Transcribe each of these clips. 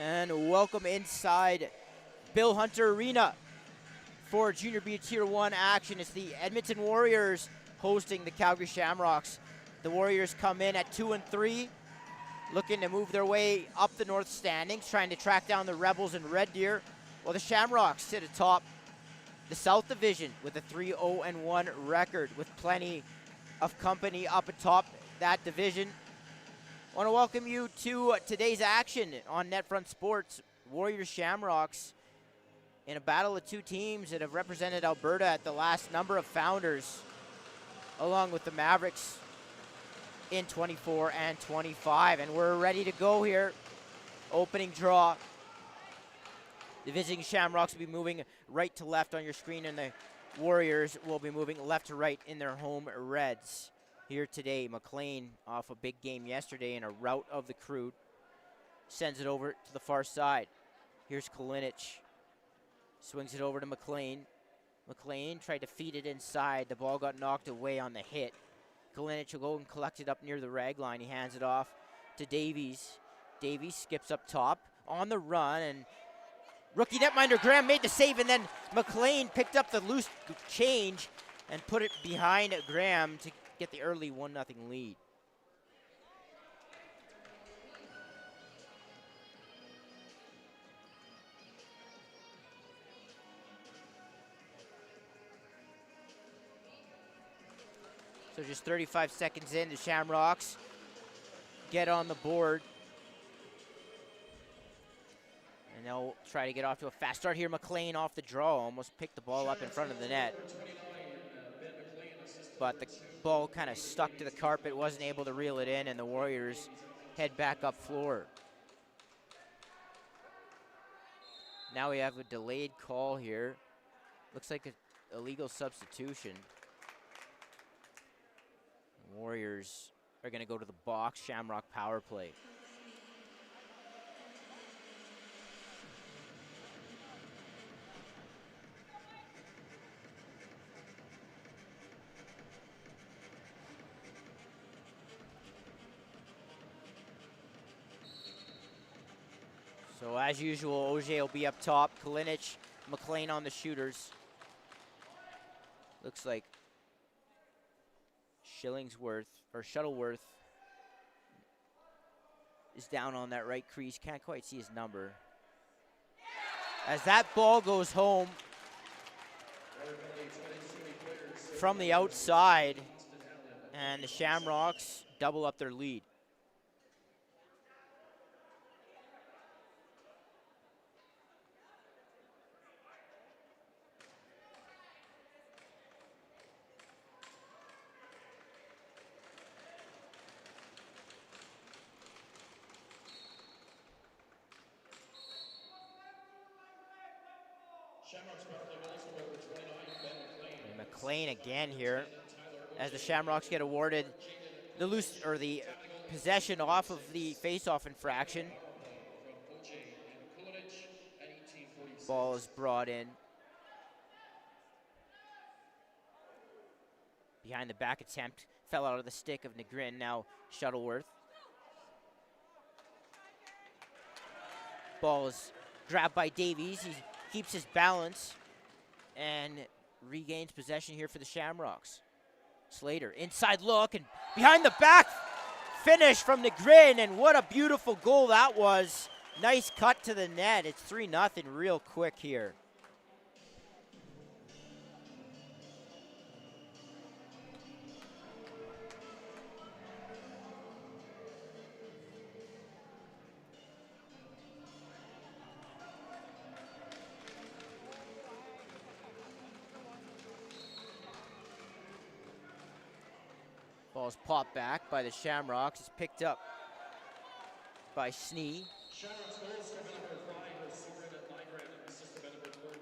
And welcome inside Bill Hunter Arena for Junior B Tier 1 action. It's the Edmonton Warriors hosting the Calgary Shamrocks. The Warriors come in at 2-3, looking to move their way up the north standings, trying to track down the Rebels and Red Deer, while the Shamrocks sit atop the South Division with a 3-0-1 record, with plenty of company up atop that division. I want to welcome you to today's action on NetFront Sports. Warriors Shamrocks in a battle of two teams that have represented Alberta at the last number of founders, along with the Mavericks in 24 and 25. And we're ready to go here. Opening draw. The visiting Shamrocks will be moving right to left on your screen, and the Warriors will be moving left to right in their home reds. Here today, McLean off a big game yesterday in a rout of the Crude. Sends it over to the far side. Here's Kalinic. Swings it over to McLean. McLean tried to feed it inside. The ball got knocked away on the hit. Kalinic will go and collect it up near the rag line. He hands it off to Davies. Davies skips up top on the run, and rookie netminder Graham made the save, and then McLean picked up the loose change and put it behind Graham to get the early 1-0 lead. So just 35 seconds in, the Shamrocks get on the board. And they'll try to get off to a fast start here. McLean off the draw, almost picked the ball up in front of the net. But the ball kind of stuck to the carpet, wasn't able to reel it in, and the Warriors head back up floor. Now we have a delayed call here. Looks like an illegal substitution. The Warriors are going to go to the box. Shamrock power play. So as usual, Auger will be up top. Kalinic, McLean on the shooters. Looks like Shuttleworth is down on that right crease. Can't quite see his number. As that ball goes home from the outside, and the Shamrocks double up their lead. And McLean again here, as the Shamrocks get awarded the possession off of the face-off infraction. Ball is brought in. Behind the back attempt, fell out of the stick of Negrin. Now Shuttleworth. Ball is grabbed by Davies. He keeps his balance and regains possession here for the Shamrocks. Slater, inside look, and behind the back finish from Negrin, and what a beautiful goal that was. Nice cut to the net. It's 3-0 real quick here. Ball's popped back by the Shamrocks. It's picked up by Snee.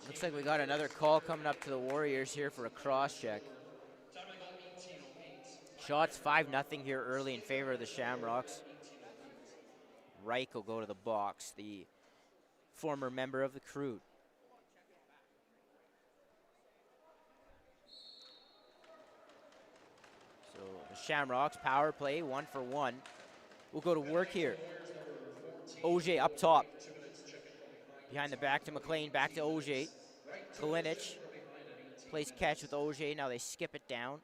Looks like we got another call coming up to the Warriors here for a cross check. Shots 5-0 here early in favor of the Shamrocks. Reich will go to the box, the former member of the Crude. So the Shamrocks power play 1-for-1. We'll go to work here. Auger up top. Behind the back to McLean, back to Auger. Kalinic plays catch with Auger. Now they skip it down.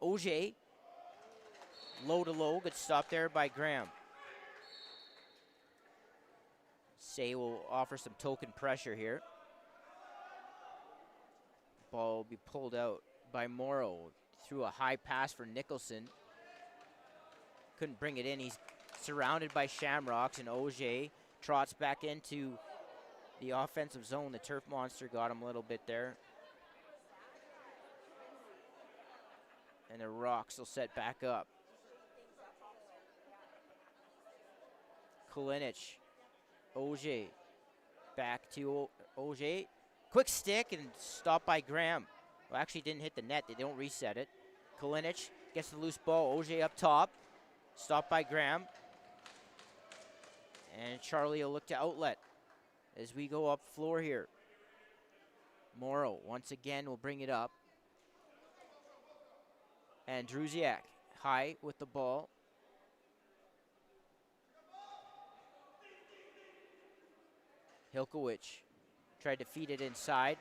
Auger, low to low, good stop there by Graham. Say will offer some token pressure here. Ball will be pulled out by Morrow. Threw a high pass for Nicholson. Couldn't bring it in. He's surrounded by Shamrocks, and Auger trots back into the offensive zone. The turf monster got him a little bit there. And the Rocks will set back up. Kalinic, Auger, back to Auger. Quick stick and stopped by Graham. Well, actually didn't hit the net. They don't reset it. Kalinic gets the loose ball. Auger up top. Stopped by Graham. And Charlie will look to outlet as we go up floor here. Morrow once again will bring it up. And Druziak high with the ball. Hilkowicz tried to feed it inside.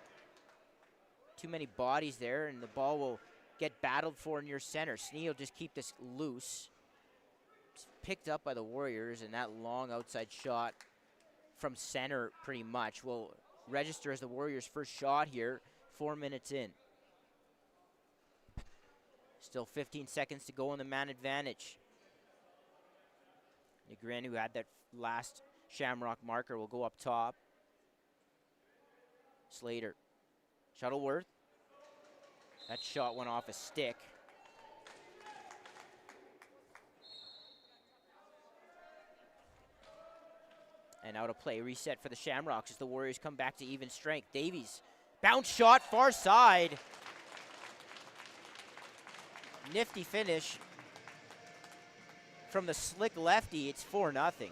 Too many bodies there, and the ball will get battled for near center. Snee will just keep this loose. It's picked up by the Warriors, and that long outside shot from center pretty much will register as the Warriors' first shot here, 4 minutes in. Still 15 seconds to go in the man advantage. Negrin, who had that last Shamrock marker, will go up top. Slater. Shuttleworth. That shot went off a stick. And out of play. Reset for the Shamrocks as the Warriors come back to even strength. Davies. Bounce shot, far side. Nifty finish from the slick lefty. It's 4-0.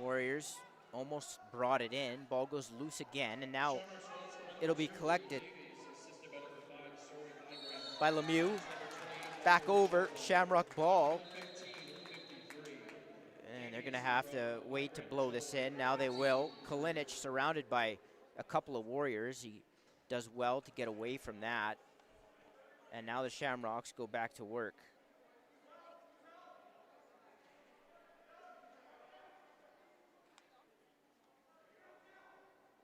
Warriors almost brought it in. Ball goes loose again, and now it'll be collected by Lemieux. Back over, Shamrock ball. And they're gonna have to wait to blow this in. Now they will. Kalinic surrounded by a couple of Warriors. He does well to get away from that. And now the Shamrocks go back to work.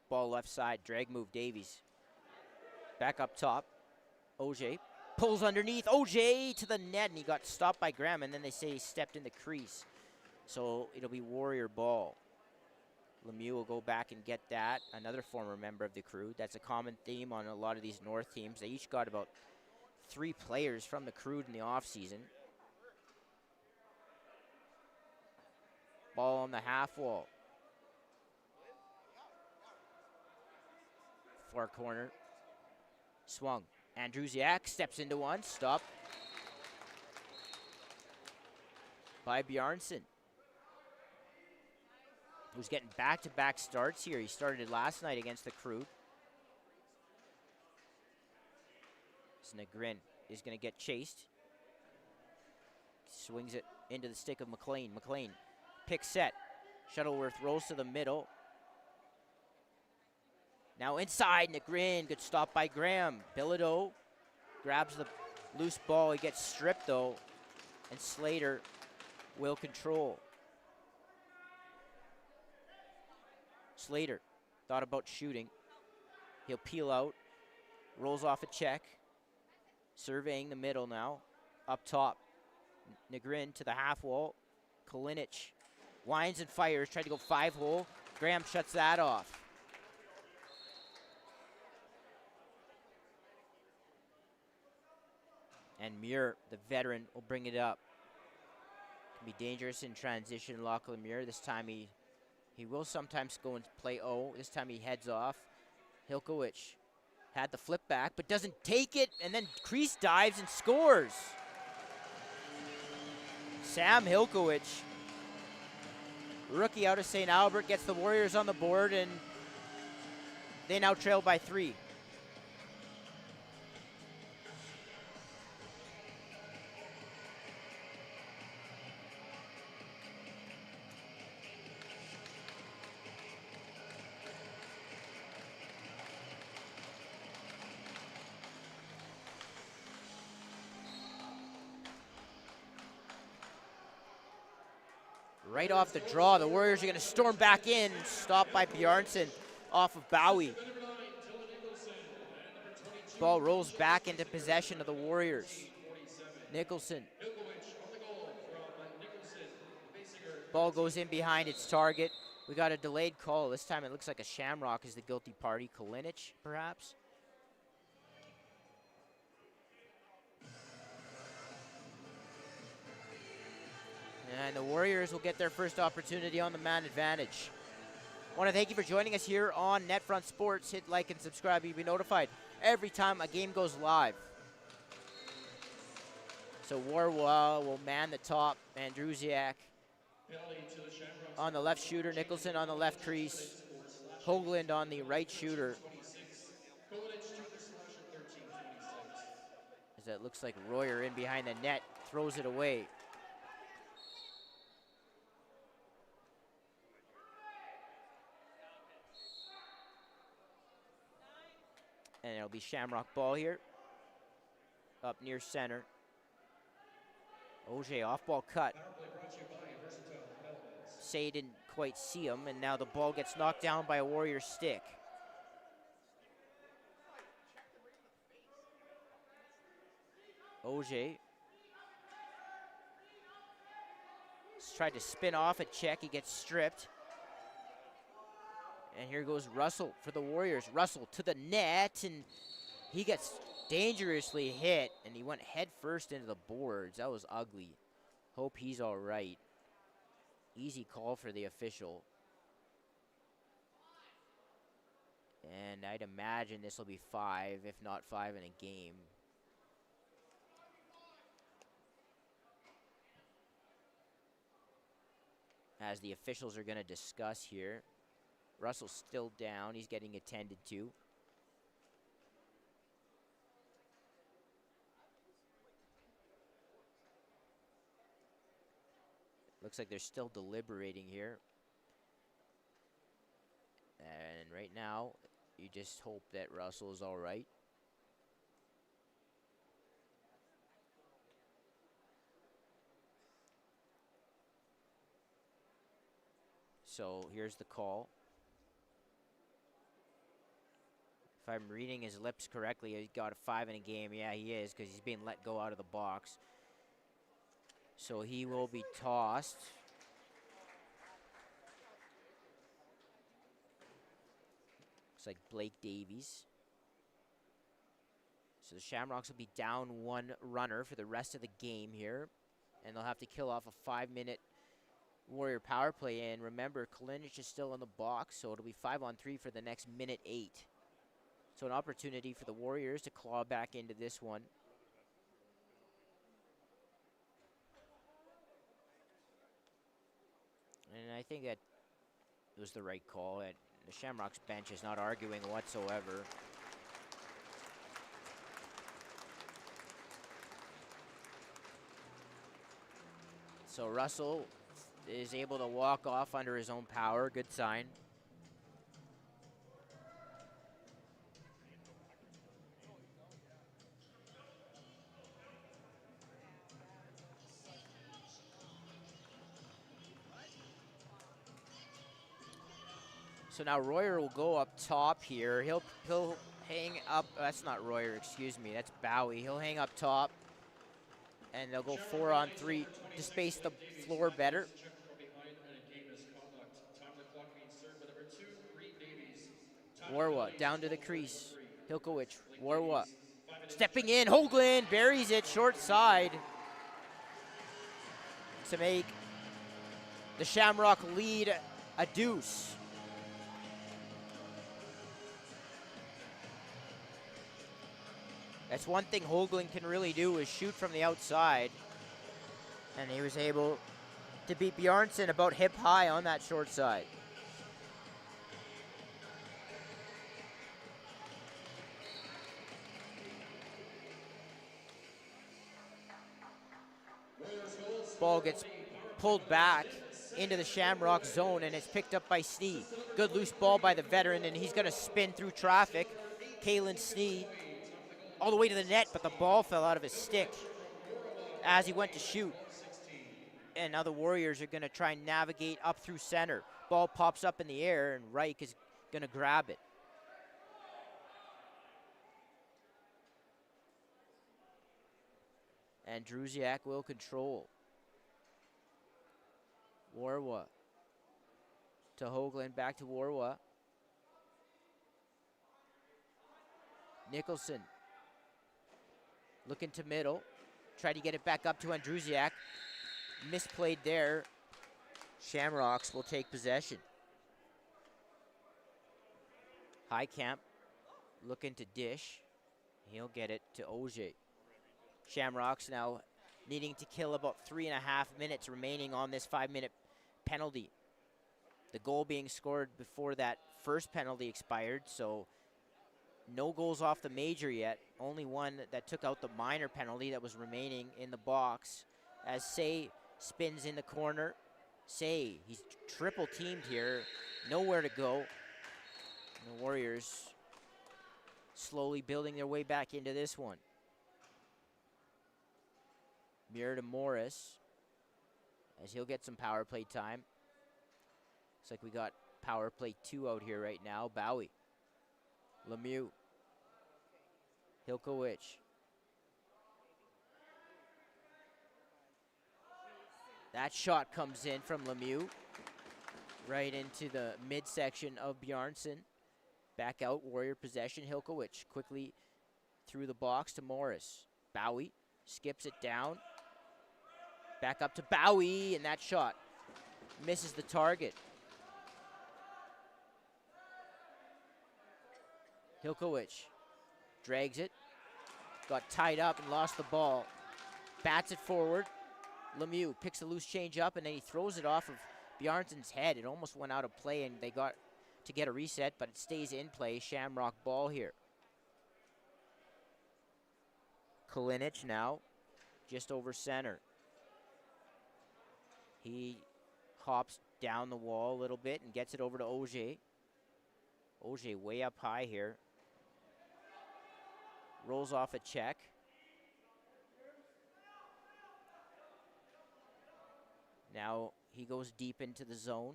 Ball left side, drag move Davies. Back up top, Auger. Pulls underneath, Auger to the net, and he got stopped by Graham, and then they say he stepped in the crease. So it'll be Warrior ball. Lemieux will go back and get that. Another former member of the Crew. That's a common theme on a lot of these North teams. They each got about 3 players from the Crew in the offseason. Ball on the half wall. Far corner. Swung. Andrusiak steps into one. Stop by Bjarnson, who's getting back-to-back starts here. He started last night against the Crew. Negrin is going to get chased. Swings it into the stick of McLean. McLean, pick set. Shuttleworth rolls to the middle. Now inside, Negrin, good stop by Graham. Bilodeau grabs the loose ball. He gets stripped though, and Slater will control. Slater thought about shooting. He'll peel out, rolls off a check. Surveying the middle now, up top. Negrin to the half wall. Kalinic winds and fires, tried to go 5-hole. Graham shuts that off. And Muir, the veteran, will bring it up. Can be dangerous in transition, Lachlan Muir. This time he will sometimes go and play O. This time he heads off. Hilkowicz had the flip back, but doesn't take it, and then crease dives and scores. Sam Hilkowicz rookie out of St. Albert, gets the Warriors on the board, and they now trail by 3. Right off the draw, the Warriors are going to storm back in, stopped by Bjarnson off of Bowie. Ball rolls back into possession of the Warriors. Nicholson. Ball goes in behind its target. We got a delayed call. This time it looks like a Shamrock is the guilty party. Kalinic, perhaps? And the Warriors will get their first opportunity on the man advantage. I want to thank you for joining us here on NetFront Sports. Hit like and subscribe. You'll be notified every time a game goes live. So Warwa will man the top. Andrusiak on the left shooter. Nicholson on the left crease. Hoagland on the right shooter. As that looks like Royer in behind the net. Throws it away. And it'll be Shamrock ball here. Up near center. Auger off ball cut. Say didn't quite see him, and now the ball gets knocked down by a Warrior stick. Auger tried to spin off a check. He gets stripped. And here goes Russell for the Warriors. Russell to the net, and he gets dangerously hit, and he went head first into the boards. That was ugly. Hope he's all right. Easy call for the official. And I'd imagine this will be 5, if not 5 in a game. As the officials are going to discuss here. Russell's still down. He's getting attended to. Looks like they're still deliberating here. And right now, you just hope that Russell is all right. So here's the call. If I'm reading his lips correctly, he's got a 5 in a game. Yeah, he is, because he's being let go out of the box. So he will be tossed. Looks like Blake Davies. So the Shamrocks will be down 1 runner for the rest of the game here. And they'll have to kill off a 5-minute Warrior power play. And remember, Kalinic is still in the box, so it'll be 5-on-3 for the next minute 8. So an opportunity for the Warriors to claw back into this one. And I think that was the right call. The Shamrocks bench is not arguing whatsoever. So Russell is able to walk off under his own power. Good sign. So now Royer will go up top here. He'll hang up. That's not Royer, excuse me. That's Bowie. He'll hang up top. And they'll go 4-on-3 to space the floor better. Warwa down to the crease. Hilkowicz. Warwa stepping in. Hoagland buries it short side to make the Shamrock lead a deuce. That's one thing Hoagland can really do, is shoot from the outside. And he was able to beat Bjarnson about hip high on that short side. Ball gets pulled back into the Shamrock zone, and it's picked up by Sneed. Good loose ball by the veteran, and he's going to spin through traffic. Kalen Sneed all the way to the net, but the ball fell out of his stick as he went to shoot. And now the Warriors are going to try and navigate up through center. Ball pops up in the air, and Reich is going to grab it. And Druziak will control. Warwa to Hoagland, back to Warwa. Nicholson looking to middle. Tried to get it back up to Andrusiak. Misplayed there. Shamrocks will take possession. Highcamp looking to dish. He'll get it to Auger. Shamrocks now needing to kill about 3.5 minutes remaining on this 5-minute penalty. The goal being scored before that first penalty expired, so no goals off the major yet. Only one that took out the minor penalty that was remaining in the box. As Say spins in the corner. Say, he's triple teamed here. Nowhere to go. And the Warriors slowly building their way back into this one. Mirror to Morris, as he'll get some power play time. Looks like we got power play 2 out here right now. Bowie, Lemieux, Hilkowicz. That shot comes in from Lemieux, right into the midsection of Bjarnson. Back out, Warrior possession. Hilkowicz quickly through the box to Morris. Bowie skips it down. Back up to Bowie, and that shot misses the target. Hilkowicz drags it, got tied up and lost the ball. Bats it forward. Lemieux picks the loose change up, and then he throws it off of Bjarnson's head. It almost went out of play, and they got to get a reset, but it stays in play. Shamrock ball here. Kalinic now just over center. He hops down the wall a little bit and gets it over to Auger. Auger way up high here. Rolls off a check. Now he goes deep into the zone.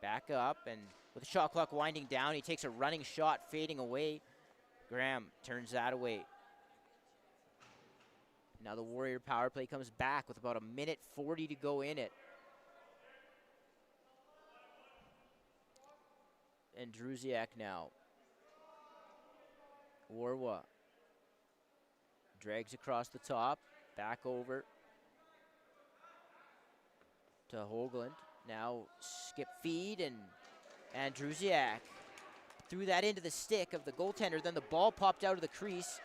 Back up, and with the shot clock winding down, he takes a running shot fading away. Graham turns that away. Now the Warrior power play comes back with about 1:40 to go in it. And Druziak now. Warwa drags across the top, back over to Hoagland. Now skip feed, and Druziak threw that into the stick of the goaltender. Then the ball popped out of the crease,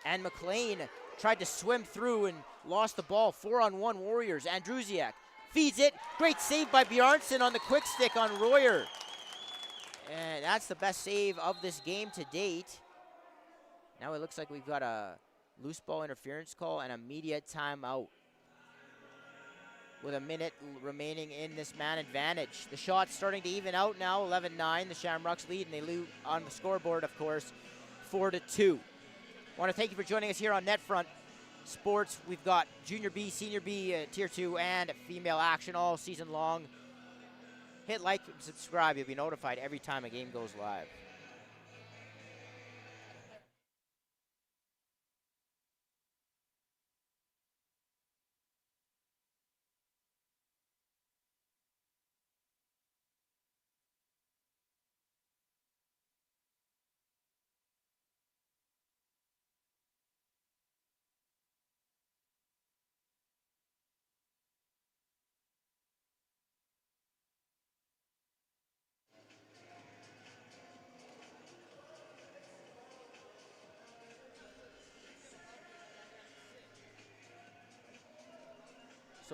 and McLean tried to swim through and lost the ball. 4-on-1 Warriors. Andrusiak feeds it. Great save by Bjarnson on the quick stick on Royer. And that's the best save of this game to date. Now it looks like we've got a loose ball interference call and immediate timeout, with 1 minute remaining in this man advantage. The shot's starting to even out now. 11-9, the Shamrocks lead, and they lead on the scoreboard, of course, 4-2. I want to thank you for joining us here on NetFront Sports. We've got Junior B, Senior B, Tier 2, and female action all season long. Hit like and subscribe. You'll be notified every time a game goes live.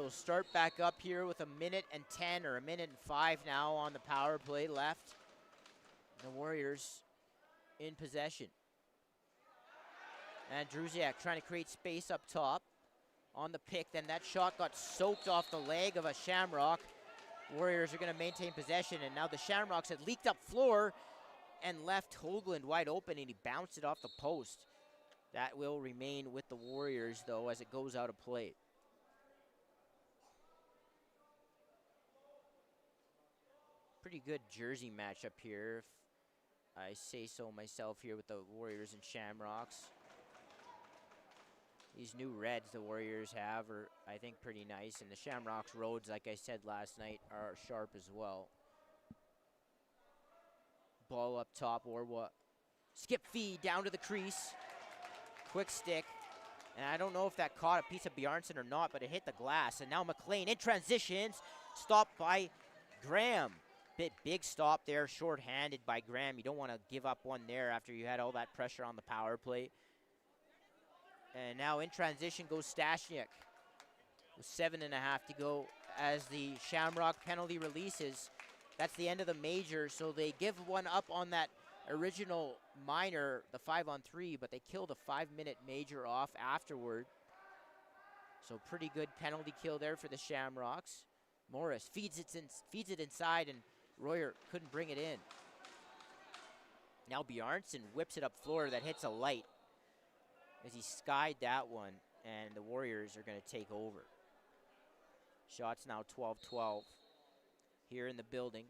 So start back up here with 1:10 or 1:05 now on the power play left. The Warriors in possession. And Druziak trying to create space up top on the pick. Then that shot got soaked off the leg of a Shamrock. Warriors are going to maintain possession, and now the Shamrocks had leaked up floor and left Hoagland wide open, and he bounced it off the post. That will remain with the Warriors, though, as it goes out of play. Pretty good jersey matchup here, if I say so myself, here with the Warriors and Shamrocks. These new reds the Warriors have are, I think, pretty nice. And the Shamrocks roads, like I said last night, are sharp as well. Ball up top, Orwa. Skip feed down to the crease. Quick stick. And I don't know if that caught a piece of Bjarnson or not, but it hit the glass. And now McLean in transitions. Stopped by Graham. Big stop there, short-handed by Graham. You don't want to give up one there after you had all that pressure on the power play. And now in transition goes Stashniak with 7.5 to go as the Shamrock penalty releases. That's the end of the major, so they give one up on that original minor, the 5-on-3, but they kill the 5-minute major off afterward. So pretty good penalty kill there for the Shamrocks. Morris feeds it inside, and Royer couldn't bring it in. Now Bjarnson whips it up floor that hits a light as he skied that one, and the Warriors are going to take over. Shots now 12-12 here in the building.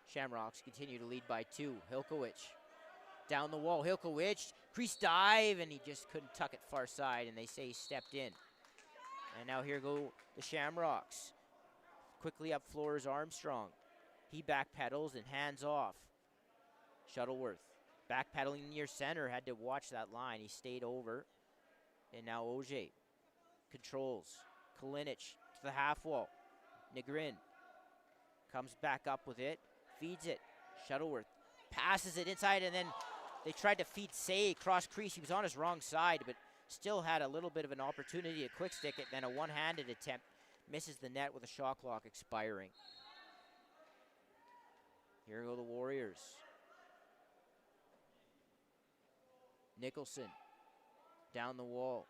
Shamrocks continue to lead by 2. Hilkowicz down the wall. Hilkowicz, crease dive, and he just couldn't tuck it far side, and they say he stepped in. And now here go the Shamrocks. Quickly up floor is Armstrong. He backpedals and hands off. Shuttleworth backpedaling near center, had to watch that line. He stayed over. And now Auger controls. Kalinic to the half wall. Negrin comes back up with it, feeds it. Shuttleworth passes it inside, and then they tried to feed Say cross crease. He was on his wrong side, but still had a little bit of an opportunity to quick stick it. Then a one-handed attempt misses the net with a shot clock expiring. Here go the Warriors. Nicholson down the wall.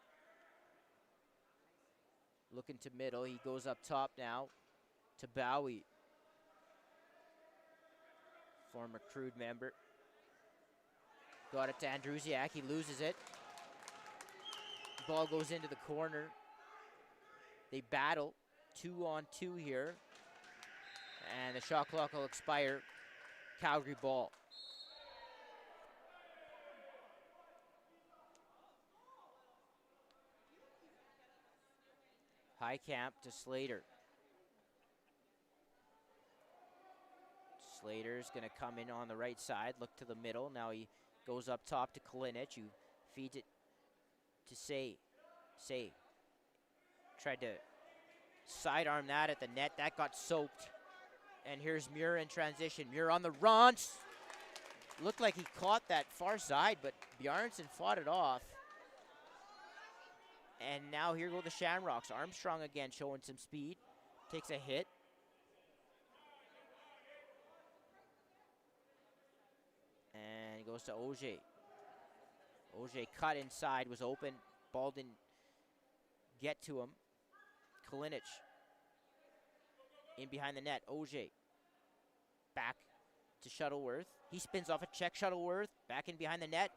Looking to middle. He goes up top now to Bowie. Former Crude member. Got it to Andrusiak. He loses it. Ball goes into the corner. They battle 2-on-2 here. And the shot clock will expire. Calgary ball. High camp to Slater. Slater's going to come in on the right side, look to the middle. Now he goes up top to Kalinic, who feeds it to Say. Say tried to sidearm that at the net. That got soaked. And here's Muir in transition. Muir on the run. Looked like he caught that far side, but Bjarnson fought it off. And now here go the Shamrocks. Armstrong again showing some speed. Takes a hit. And goes to Auger. Auger cut inside, was open. Ball didn't get to him. Kalinic in behind the net. Auger back to Shuttleworth. He spins off a check. Shuttleworth back in behind the net.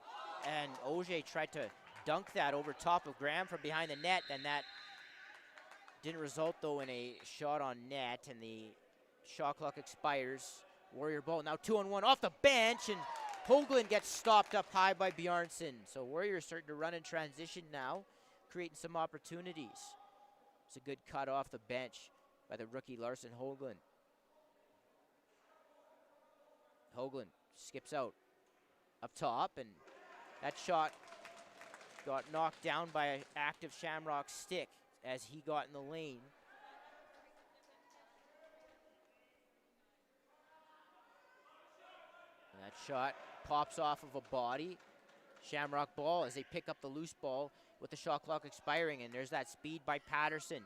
And Auger tried to dunk that over top of Graham from behind the net, and that didn't result, though, in a shot on net, and the shot clock expires. Warrior ball now 2-on-1 off the bench, and Hoagland gets stopped up high by Bjarnson. So Warriors starting to run in transition now, creating some opportunities. It's a good cut off the bench by the rookie Larson Hoagland. Hoagland skips out up top, and that shot got knocked down by an active Shamrock stick as he got in the lane. And that shot pops off of a body. Shamrock ball as they pick up the loose ball with the shot clock expiring. And there's that speed by Patterson.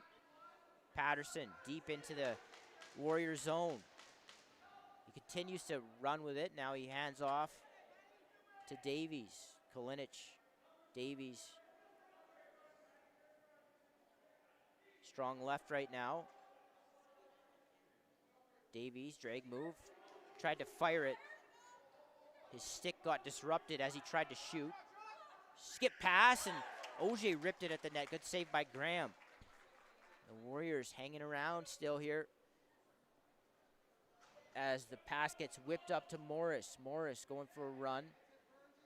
Patterson deep into the Warrior zone. He continues to run with it. Now he hands off to Davies. Kalinic, Davies. Strong left right now. Davies, drag move. Tried to fire it. His stick got disrupted as he tried to shoot. Skip pass, and Auger ripped it at the net. Good save by Graham. The Warriors hanging around still here as the pass gets whipped up to Morris. Morris going for a run.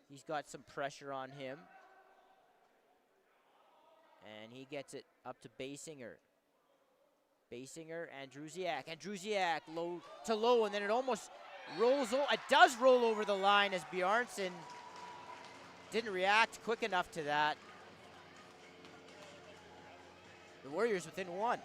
He's got some pressure on him. And he gets it up to Basinger. Basinger, Andrusiak. Andrusiak low to low, and then it almost rolls over. It does roll over the line as Bjarnson didn't react quick enough to that. The Warriors within one.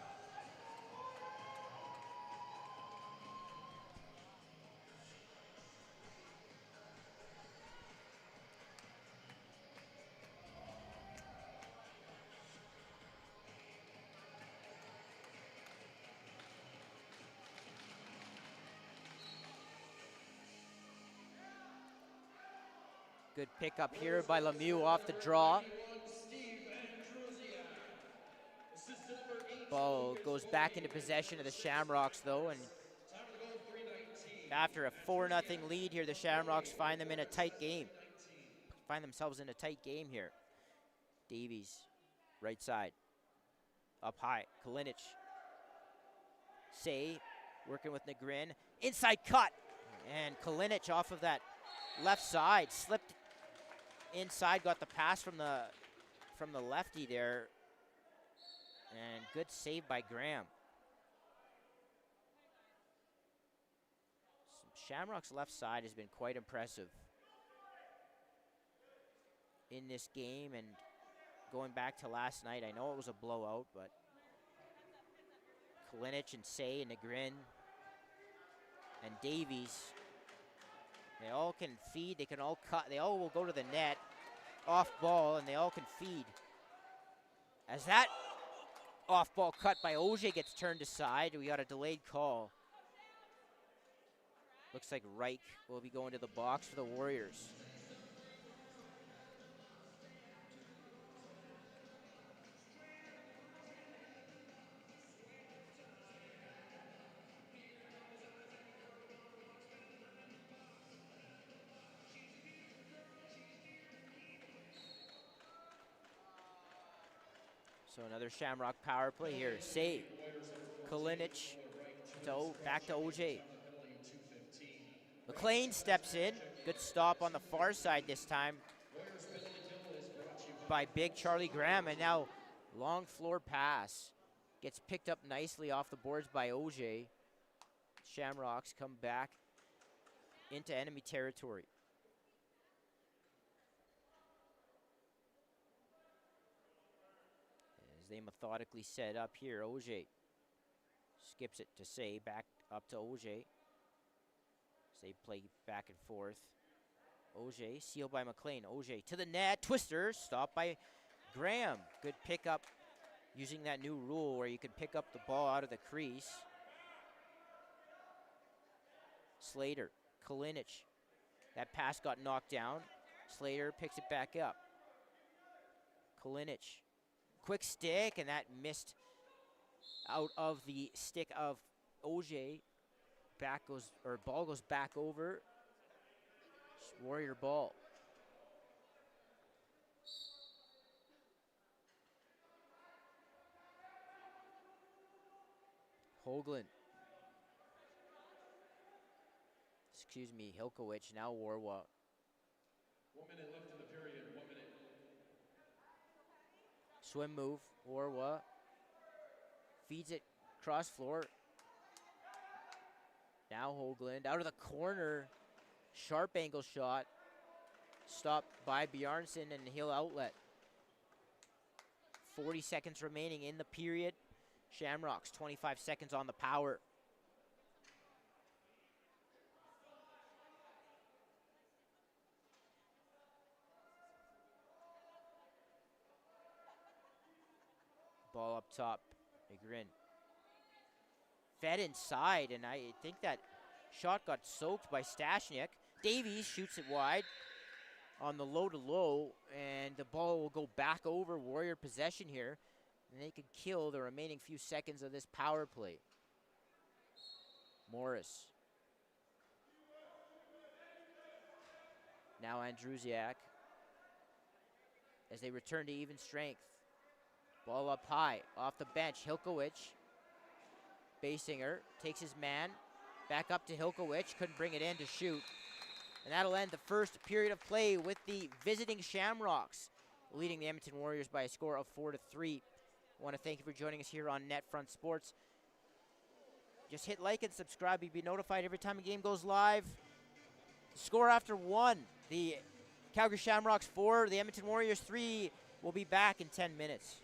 Good pickup here by Lemieux off the draw. Ball goes back into possession of the Shamrocks, though, and after a 4-0 lead here, the Shamrocks find themselves in a tight game here. Davies, right side, up high, Kalinic. Say, working with Negrin, inside cut, and Kalinic off of that left side, slipped inside, got the pass from the lefty there, and good save by Graham. Shamrock's left side has been quite impressive in this game, and going back to last night, I know it was a blowout, but Kalinic and Say and Negrin and Davies, they all can feed, they can all cut, they all will go to the net off ball, and they all can feed. As that off ball cut by Auger gets turned aside, we got a delayed call. Looks like Reich will be going to the box for the Warriors. So another Shamrock power play here. Save. Kalinic back to Auger. McLean steps in. Good stop on the far side this time by big Charlie Graham. And now long floor pass. Gets picked up nicely off the boards by Auger. Shamrocks come back into enemy territory. As they methodically set up here, Auger skips it to Say, back up to Auger. Say play back and forth. Auger, sealed by McLean. Auger to the net, twister, stopped by Graham. Good pickup using that new rule where you can pick up the ball out of the crease. Slater, Kalinic. That pass got knocked down. Slater picks it back up. Kalinic. Quick stick, and that missed out of the stick of Auger. Ball goes back over. Warrior ball. Hoagland. Excuse me, Hilkowicz, now Warwa. 1 minute left in the period, 1 minute. Swim move, Warwa. Feeds it cross floor. Now Hoagland out of the corner. Sharp angle shot. Stopped by Bjarnson and he'll outlet. 40 seconds remaining in the period. Shamrocks, 25 seconds on the power. Ball up top. Negrin. fed inside, and I think that shot got soaked by Stashnik. Davies shoots it wide on the low-to-low, and the ball will go back over Warrior possession here, and they could kill the remaining few seconds of this power play. Morris. Now Andrusiak as they return to even strength. Ball up high, off the bench, Hilkowicz. Basinger takes his man, back up to Hilkowicz, couldn't bring it in to shoot. And that'll end the first period of play with the visiting Shamrocks leading the Edmonton Warriors by a score of 4-3. I want to thank you for joining us here on NetFront Sports. Just hit like and subscribe. You'll be notified every time a game goes live. Score after one. The Calgary Shamrocks 4, the Edmonton Warriors 3. We'll be back in 10 minutes.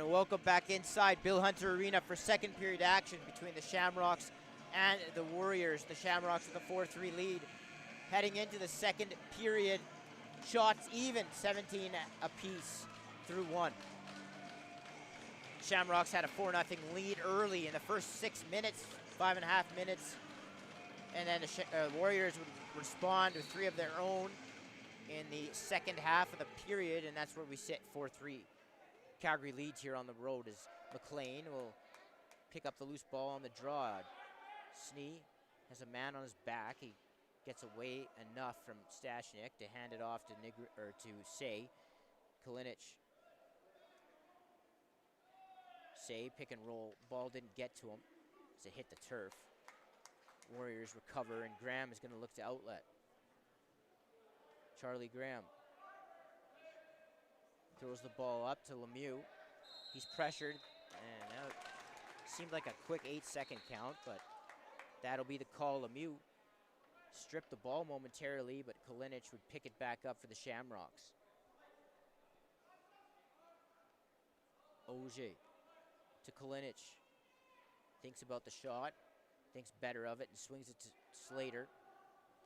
And welcome back inside Bill Hunter Arena for second period action between the Shamrocks and the Warriors. The Shamrocks with a 4-3 lead. Heading into the second period, shots even, 17 apiece through one. Shamrocks had a 4-0 lead early in the first 6 minutes, 5.5 minutes. And then the Warriors would respond with 3 of their own in the second half of the period, and that's where we sit 4-3. Calgary leads here on the road as McLean will pick up the loose ball on the draw. Snee has a man on his back. He gets away enough from Stashnik to hand it off to Say. Kalinic. Say, pick and roll. Ball didn't get to him as it hit the turf. Warriors recover, and Graham is going to look to outlet. Charlie Graham throws the ball up to Lemieux. He's pressured, and now it seemed like a quick 8-second count, but that'll be the call. Lemieux stripped the ball momentarily, but Kalinic would pick it back up for the Shamrocks. Auger to Kalinic. Thinks about the shot, thinks better of it, and swings it to Slater.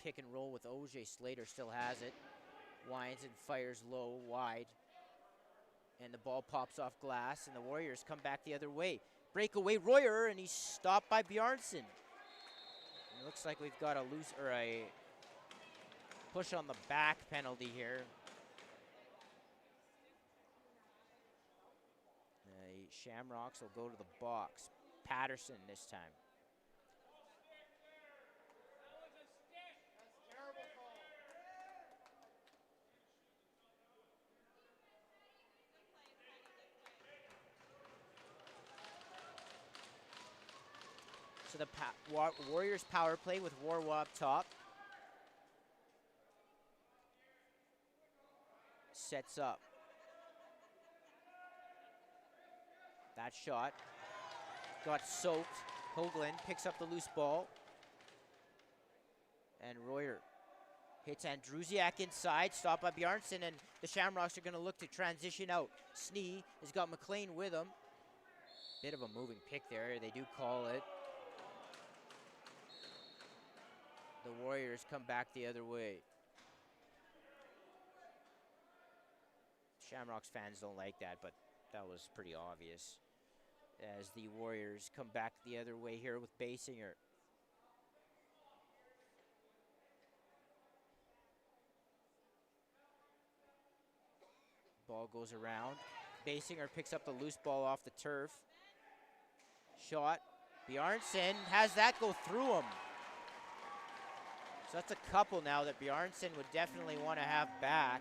Pick and roll with Auger. Slater still has it. Winds and fires low, wide. And the ball pops off glass, and the Warriors come back the other way. Breakaway Royer, and he's stopped by Bjarnson. It looks like we've got a push on the back penalty here. The Shamrocks will go to the box. Patterson this time. So the Warriors power play with Warwa up top. Sets up. That shot got soaked. Hoagland picks up the loose ball. And Royer hits Andrusiak inside, stopped by Bjarnson, and the Shamrocks are going to look to transition out. Snee has got McLean with him. Bit of a moving pick there, they do call it. The Warriors come back the other way. Shamrocks fans don't like that, but that was pretty obvious. As the Warriors come back the other way here with Basinger. Ball goes around. Basinger picks up the loose ball off the turf. Shot. Bjarnson has that go through him. So that's a couple now that Bjarnson would definitely want to have back.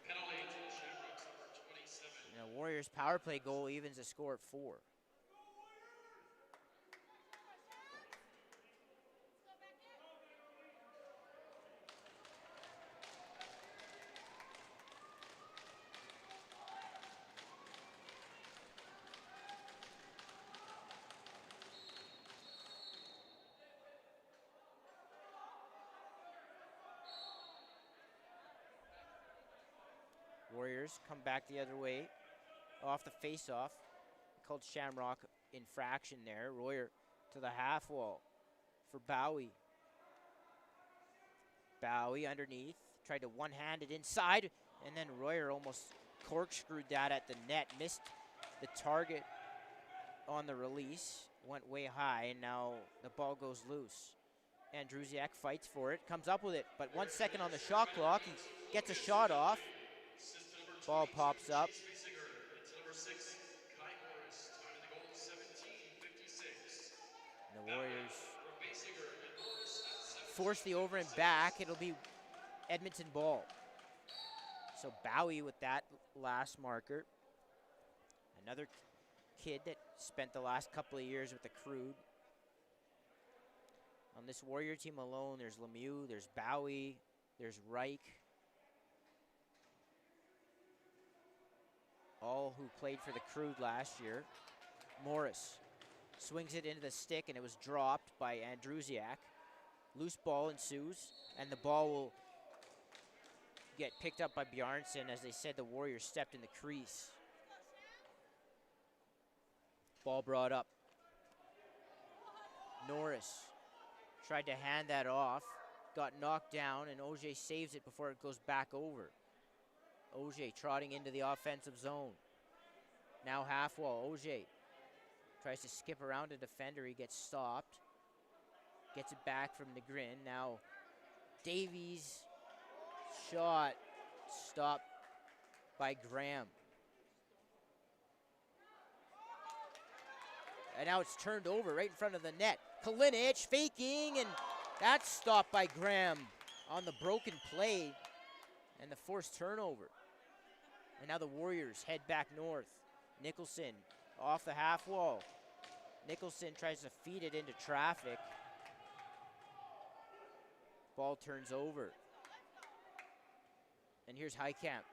Penalty to the Shamrocks, number 27. Warriors power play goal evens the score at 4. Warriors come back the other way off the face-off. Called Shamrock infraction there. Royer to the half wall for Bowie. Bowie underneath. Tried to one-hand it inside, and then Royer almost corkscrewed that at the net. Missed the target on the release. Went way high, and now the ball goes loose. Andrusiak fights for it, comes up with it, but 1 second on the shot clock. He gets a shot off. Ball pops up. And the Warriors force the over and back. It'll be Edmonton ball. So Bowie with that last marker. Another kid that spent the last couple of years with the Crude. On this Warrior team alone, there's Lemieux, there's Bowie, there's Reich. All who played for the Crude last year. Morris swings it into the stick, and it was dropped by Andrusiak. Loose ball ensues, and the ball will get picked up by Bjarnson. As they said, the Warriors stepped in the crease. Ball brought up. Norris tried to hand that off. Got knocked down, and Auger saves it before it goes back over. Auger trotting into the offensive zone. Now half wall. Auger tries to skip around a defender. He gets stopped. Gets it back from Negrin. Now Davies' shot stopped by Graham. And now it's turned over right in front of the net. Kalinic faking, and that's stopped by Graham on the broken play and the forced turnover. And now the Warriors head back north. Nicholson off the half wall. Nicholson tries to feed it into traffic. Ball turns over. And here's Highcamp.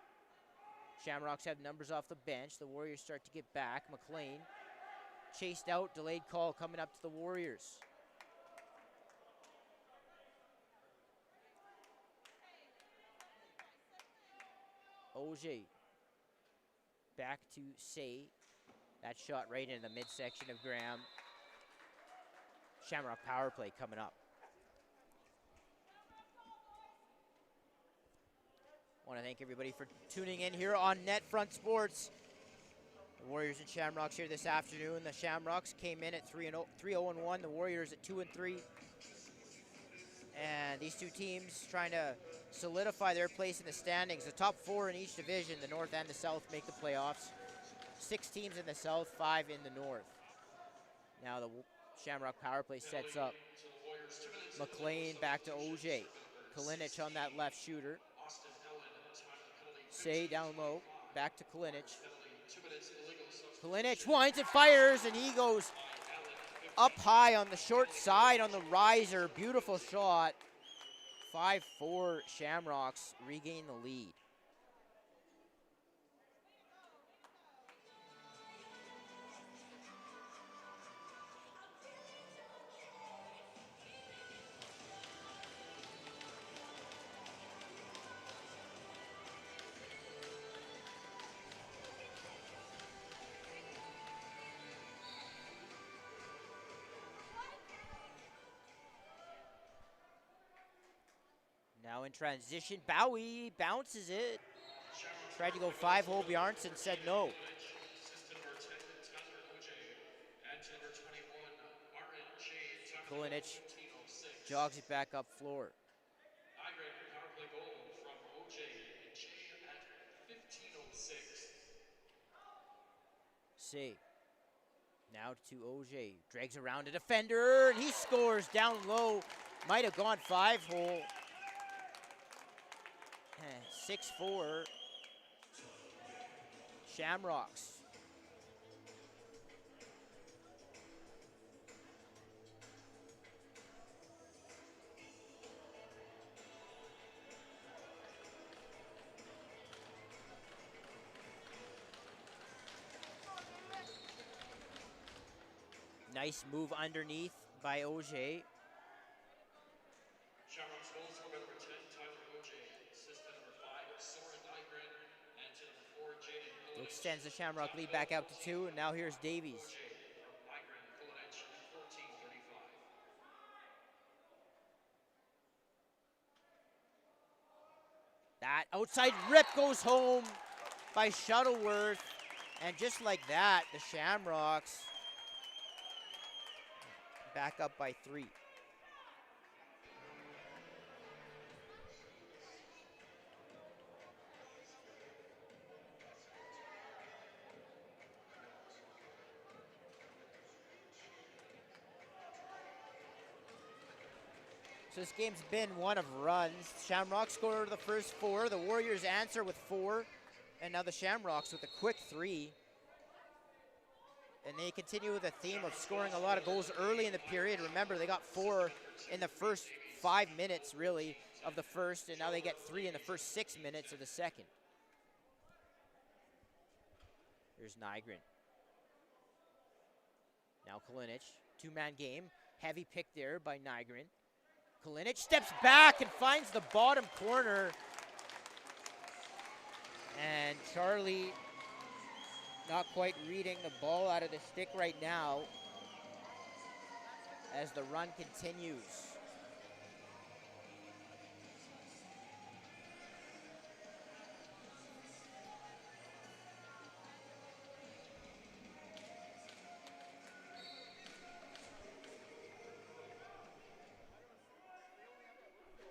Shamrocks have numbers off the bench. The Warriors start to get back. McLean chased out, delayed call coming up to the Warriors. Auger back to Say. That shot right in the midsection of Graham. Shamrock power play coming up. Want to thank everybody for tuning in here on NetFront Sports. The Warriors and Shamrocks here this afternoon. The Shamrocks came in at 3-0-1. The Warriors at 2-3. And these two teams trying to solidify their place in the standings. The top four in each division, the North and the South, make the playoffs. 6 teams in the South, 5 in the North. Now the Shamrock power play sets up. McLean back to Auger. Kalinic on that left shooter. Say down low, back to Kalinic. Kalinic winds and fires, and he goes up high on the short side on the riser. Beautiful shot. 5-4 Shamrocks regain the lead. Now in transition, Bowie bounces it. Tried to go 5-hole. Bjarnson said no. Kalinic jogs it back up floor. See. Now to Auger. Drags around a defender, and he scores down low. Might have gone 5-hole. 6-4 Shamrocks. Nice move underneath by Auger. Shamrocks goal scored by number 10, Tyler Auger. Assist by number 5, Soren Nygren. And to number 4, Jaden Kalinic. Extends the Shamrock lead back out to 2, and now here's Davies. Auger from Nygren, Kalinic, 14-35. That outside rip goes home by Shuttleworth. And just like that, the Shamrocks back up by 3. So this game's been one of runs. Shamrocks scored the first 4. The Warriors answer with 4. And now the Shamrocks with a quick 3. And they continue with a theme of scoring a lot of goals early in the period. Remember, they got 4 in the first 5 minutes, really, of the first. And now they get 3 in the first 6 minutes of the second. Here's Nygren. Now Kalinic, 2-man game. Heavy pick there by Nygren. Kalinic steps back and finds the bottom corner. And Charlie not quite reading the ball out of the stick right now as the run continues.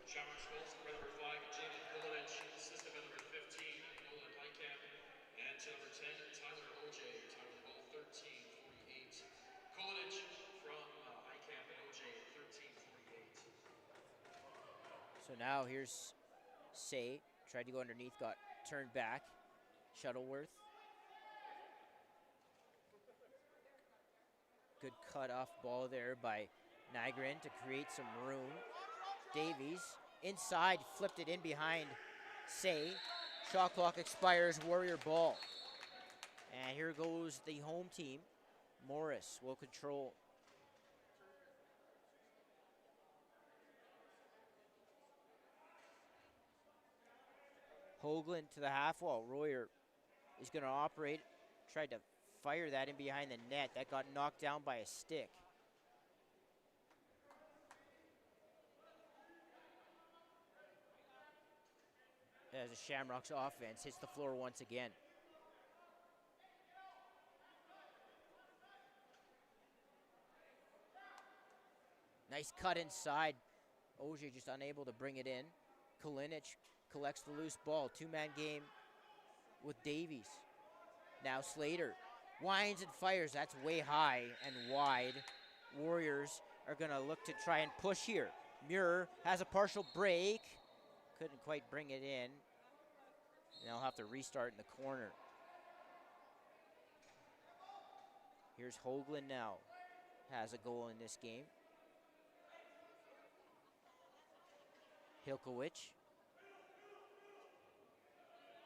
Shamrocks goal scorer number 5, Jaden Kulinich, assisted by number 15, Nolan Highcamp, and to number 10, Tyler OJ. Tyler goal 13:48. Kulinich from Highcamp and OJ at 13:48. So now here's Say, tried to go underneath, got turned back. Shuttleworth. Good cut-off ball there by Nygren to create some room. Davies inside, flipped it in behind Say. Shot clock expires, Warrior ball. And here goes the home team. Morris will control. Hoagland to the half wall. Royer is going to operate. Tried to fire that in behind the net. That got knocked down by a stick. As the Shamrocks offense hits the floor once again. Nice cut inside. Ogier just unable to bring it in. Kulinich collects the loose ball. Two-man game with Davies. Now Slater winds and fires. That's way high and wide. Warriors are going to look to try and push here. Muir has a partial break. Couldn't quite bring it in. They'll have to restart in the corner. Here's Hoagland now. Has a goal in this game. Hilkowicz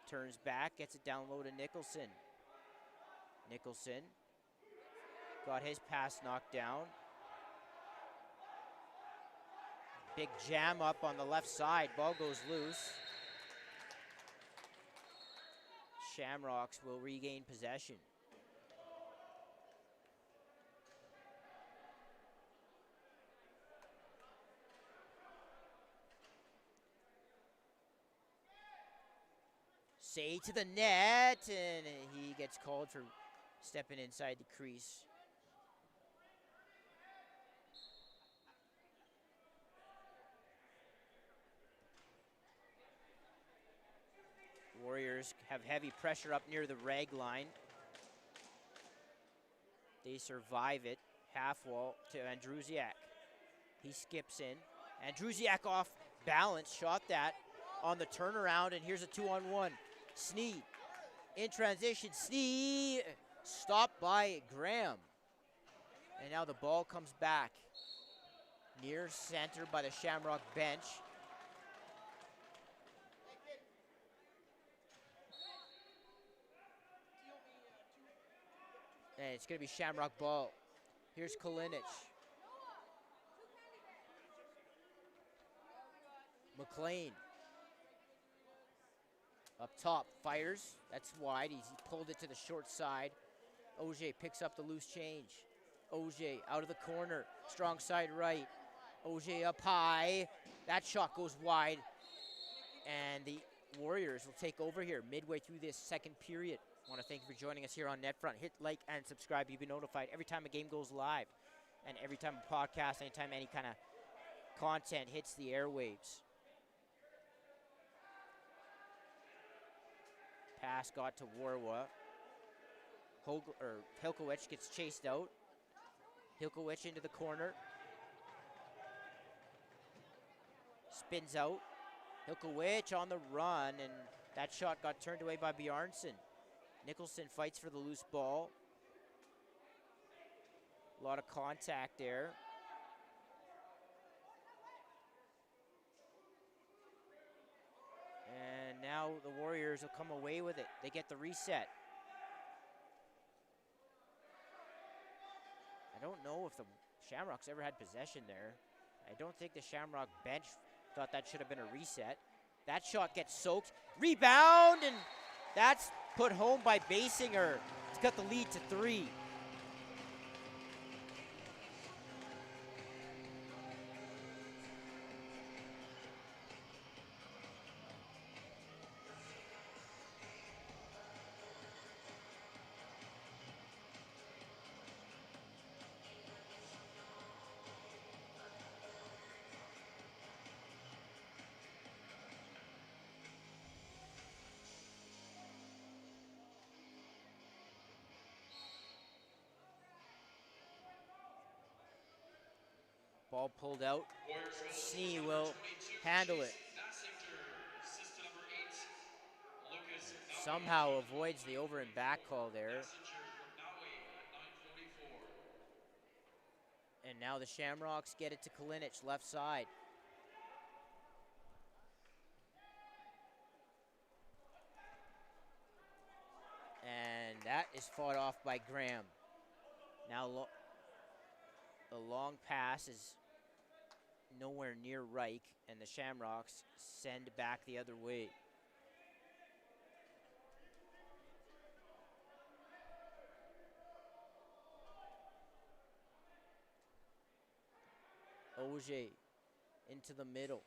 turns back, gets it down low to Nicholson. Nicholson got his pass knocked down. Big jam up on the left side. Ball goes loose. Shamrocks will regain possession. Say to the net, and he gets called for stepping inside the crease. Warriors have heavy pressure up near the rag line. They survive it. Half wall to Andrusiak. He skips in. Andrusiak off balance, shot that on the turnaround, and here's a 2-on-1. Snee in transition. Snee stopped by Graham. And now the ball comes back. Near center by the Shamrock bench. And it's going to be Shamrock ball. Here's Kulinich. McLean. Up top, fires. That's wide. He's pulled it to the short side. Auger picks up the loose change. Auger out of the corner. Strong side right. Auger up high. That shot goes wide. And the Warriors will take over here midway through this second period. I want to thank you for joining us here on NetFront. Hit like and subscribe. You'll be notified every time a game goes live. And every time a podcast, anytime any kind of content hits the airwaves. Pass got to Warwa. Hilkowicz gets chased out. Hilkowicz into the corner. Spins out. Hilkowicz on the run, and that shot got turned away by Bjarnson. Nicholson fights for the loose ball. A lot of contact there. And now the Warriors will come away with it. They get the reset. I don't know if the Shamrocks ever had possession there. I don't think the Shamrock bench thought that should have been a reset. That shot gets soaked. Rebound, and that's put home by Basinger. to cut the lead to 3. Ball pulled out. Warriors goal, Snee number will 22 handle it. chasing that sector. Assist to number 8, Lucas Naui. Somehow avoids the over and back call there. Passenger from Naui at 9:44. And now the Shamrocks get it to Kalinic, left side. And that is fought off by Graham. Now the long pass is nowhere near Reich, and the Shamrocks send back the other way. Auger into the middle.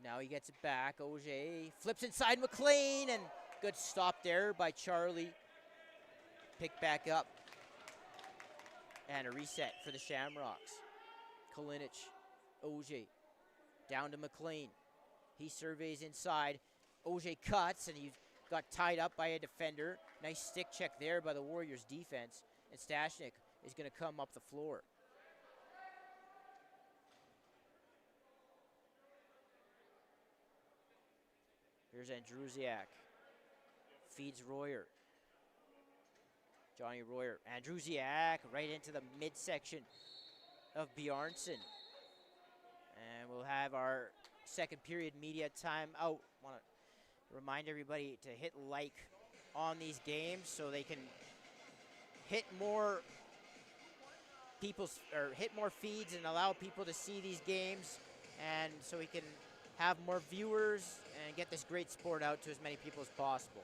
Now he gets it back. Auger flips inside McLean, and good stop there by Charlie. Picked back up. And a reset for the Shamrocks. Kalinic, Auger, down to McLean. He surveys inside. Auger cuts, and he got tied up by a defender. Nice stick check there by the Warriors defense. And Stashnik is going to come up the floor. Here's Andrusiak. Feeds Royer. Johnny Royer. Andrusiak right into the midsection of Bjarnson. And we'll have our second period media time out. Want to remind everybody to hit like on these games so they can hit more feeds and allow people to see these games, and so we can have more viewers and get this great sport out to as many people as possible.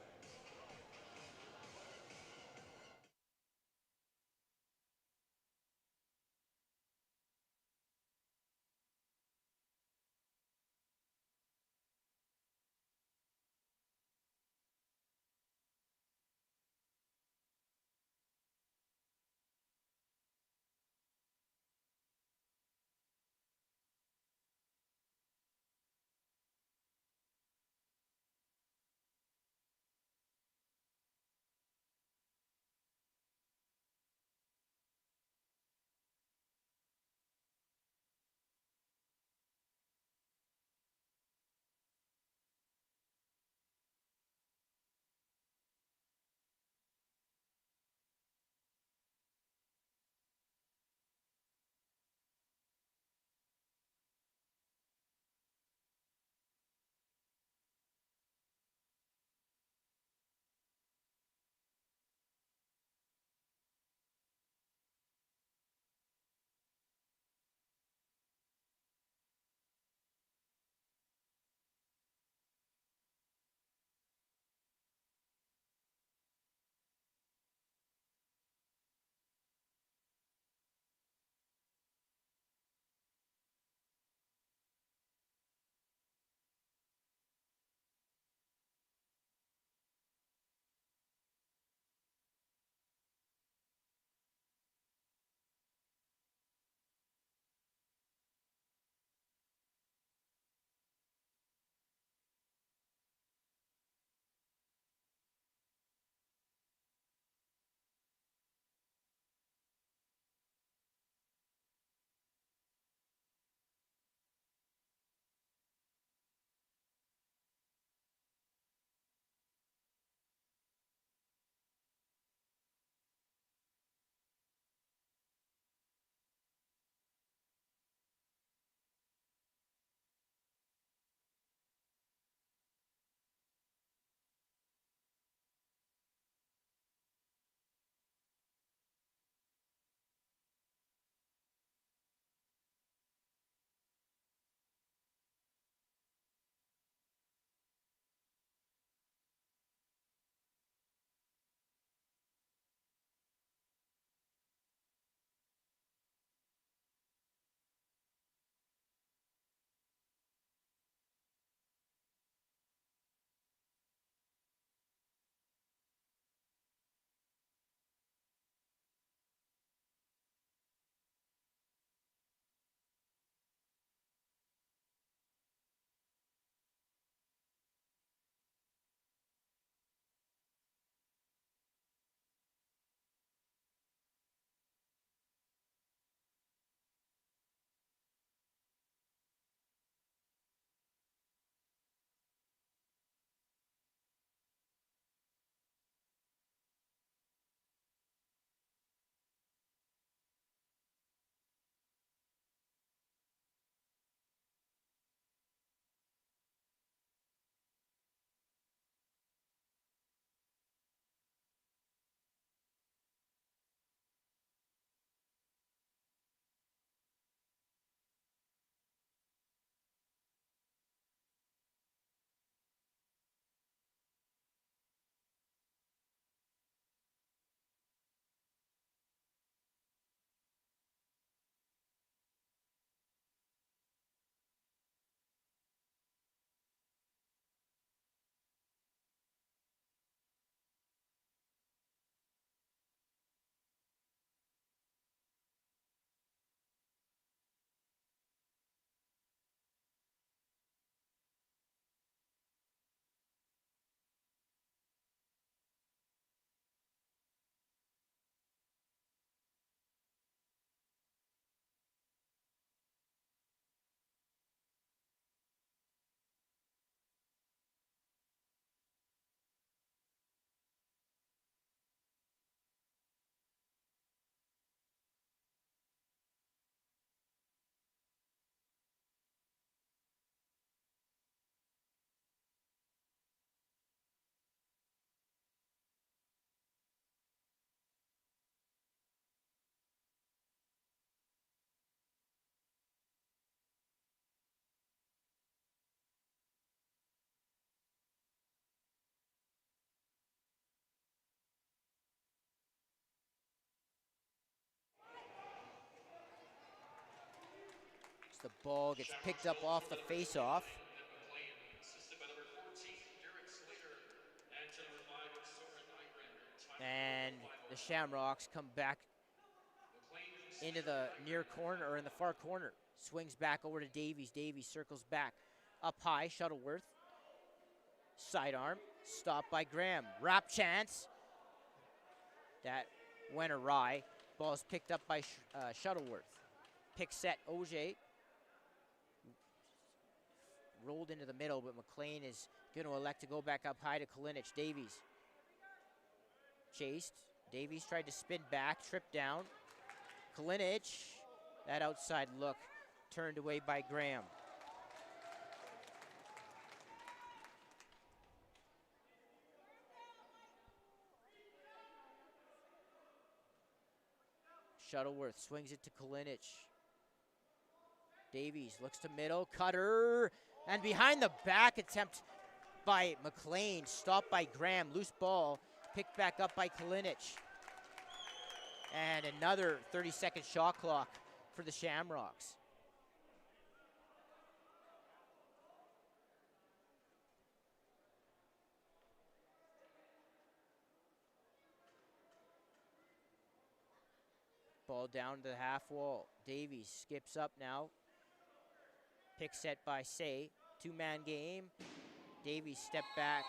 As the ball gets picked up off the face-off. McLean, assisted by number 14, Derek Slater, and to number 5, Soren Nygren. And the Shamrocks come back into the near corner, or in the far corner. Swings back over to Davies. Davies circles back. Up high, Shuttleworth. Sidearm, stopped by Graham. Wrap chance. That went awry. Ball is picked up by Shuttleworth. Pick set, Auger. Rolled into the middle, but McLean is going to elect to go back up high to Kalinic. Davies chased. Davies tried to spin back, tripped down. Kalinic, that outside look turned away by Graham. Shuttleworth swings it to Kalinic. Davies looks to middle, cutter, and behind the back attempt by McLean, stopped by Graham. Loose ball, picked back up by Kalinic. And another 30-second shot clock for the Shamrocks. Ball down to the half wall. Davies skips up now. Pick set by Say. Two-man game. Davies step back.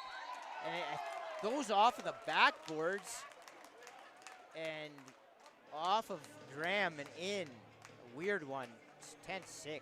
And it goes off of the backboards and off of Graham and in. A weird one. It's 10-6.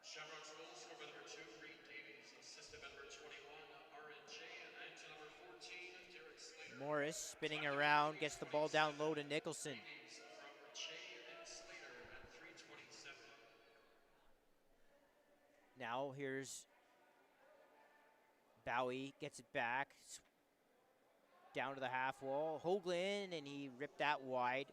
Shamrocks goal scored by number 2, Reed Davies, assisted by number 21, RNJ, and to number 14, Derek Slater. Morris spinning around, gets the ball down low to Nicholson. Davies from Ritchie and Slater at 3:27. Now here's Bowie, gets it back. Down to the half wall. Hoagland, and he ripped that wide.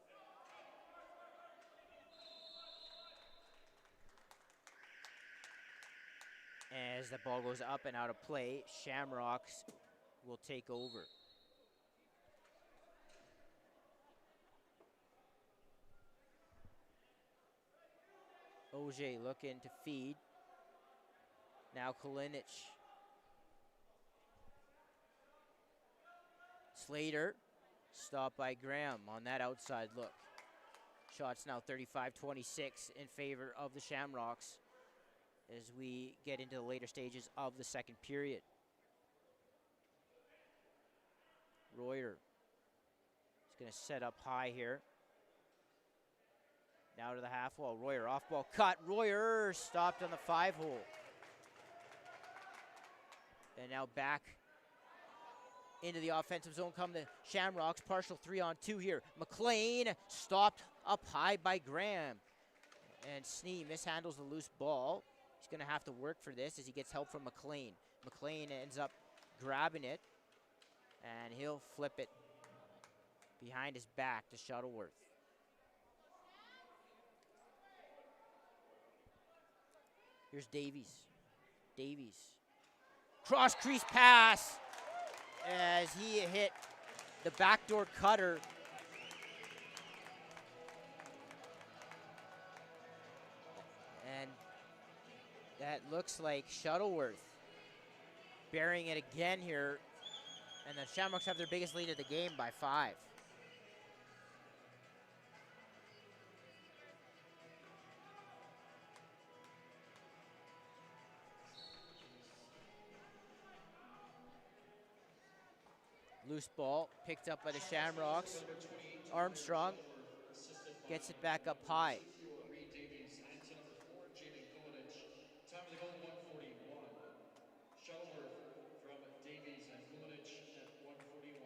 As the ball goes up and out of play, Shamrocks will take over. Auger looking to feed. Now Kalinic. Slater, stopped by Graham on that outside look. Shots now 35-26 in favor of the Shamrocks as we get into the later stages of the second period. Royer is going to set up high here. Now to the half wall. Royer off ball cut. Royer stopped on the 5-hole. And now back into the offensive zone come the Shamrocks. Partial 3-on-2 here. McLean stopped up high by Graham. And Snee mishandles the loose ball. He's going to have to work for this as he gets help from McLean. McLean ends up grabbing it, and he'll flip it behind his back to Shuttleworth. Here's Davies. Davies. Cross crease pass as he hit the backdoor cutter. And that looks like Shuttleworth burying it again here. And the Shamrocks have their biggest lead of the game by 5. Loose ball picked up by the Shamrocks. Armstrong gets it back up high. Reed Davies and to number 4, Jamie Kalinic. Time of the goal, 1:41. Shuttleworth from Davies and Kalinic at 1:41.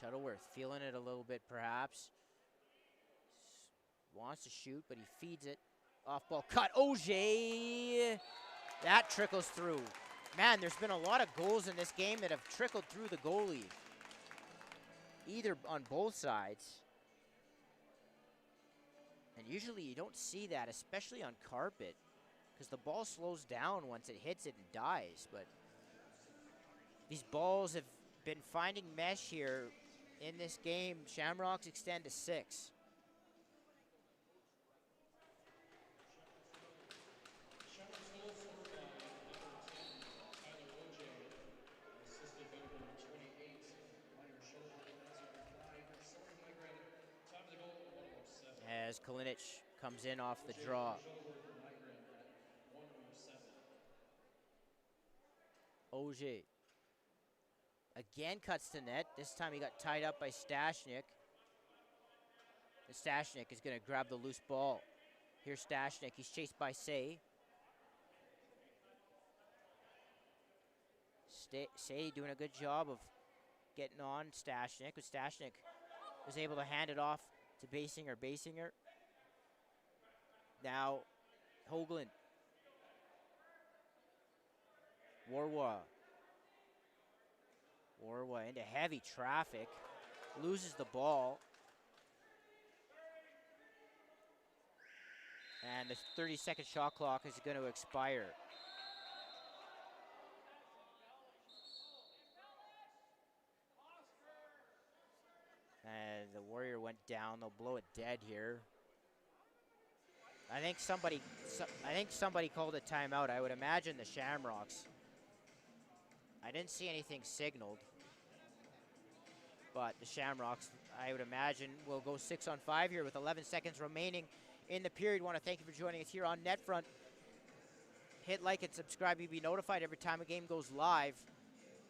Shuttleworth feeling it a little bit perhaps. wants to shoot, but he feeds it. Off ball cut. Auger. That trickles through. Man, there's been a lot of goals in this game that have trickled through the goalie. Either on both sides. And usually you don't see that, especially on carpet, because the ball slows down once it hits it and dies. But these balls have been finding mesh here in this game. Shamrocks extend to 6. Shamrocks goal scored by number 10, Tyler Auger, assisted by number 28, Minor Shelburne. That's number 5, Sorry Nygren. Time of the goal, 1:07. As Kalinic comes in off the draw. Shelburne for Nygren at 1:07. Auger again cuts to net. This time he got tied up by Stashnik. And Stashnik is going to grab the loose ball. Here's Stashnik. He's chased by Say. Say doing a good job of getting on Stashnik. But Stashnik was able to hand it off to Basinger. Basinger. Now Hoagland. Warwa into heavy traffic. Loses the ball. And the 30-second shot clock is going to expire. And the Warrior went down. They'll blow it dead here. I think somebody called a timeout. I would imagine the Shamrocks. I didn't see anything signaled. But the Shamrocks, I would imagine, will go 6-on-5 here with 11 seconds remaining in the period. Want to thank you for joining us here on NetFront. Hit like and subscribe. You'll be notified every time a game goes live.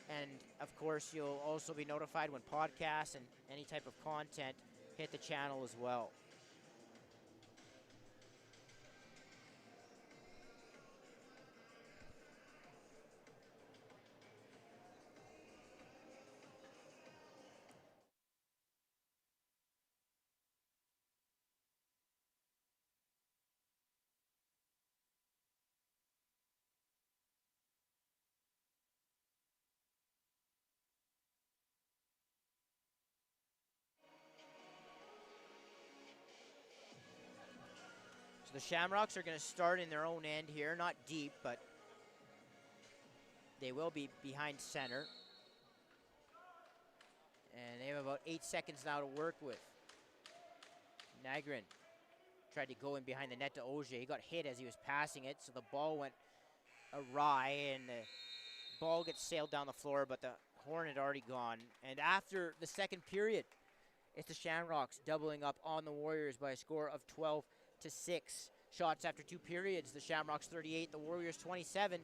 And, of course, you'll also be notified when podcasts and any type of content hit the channel as well. So the Shamrocks are going to start in their own end here, not deep, but they will be behind center. And they have about 8 seconds now to work with. Nygren tried to go in behind the net to Auger. He got hit as he was passing it, so the ball went awry, and the ball gets sailed down the floor, but the horn had already gone. And after the second period, it's the Shamrocks doubling up on the Warriors by a score of 12-6. Shots after 2 periods. The Shamrocks 38, the Warriors 27.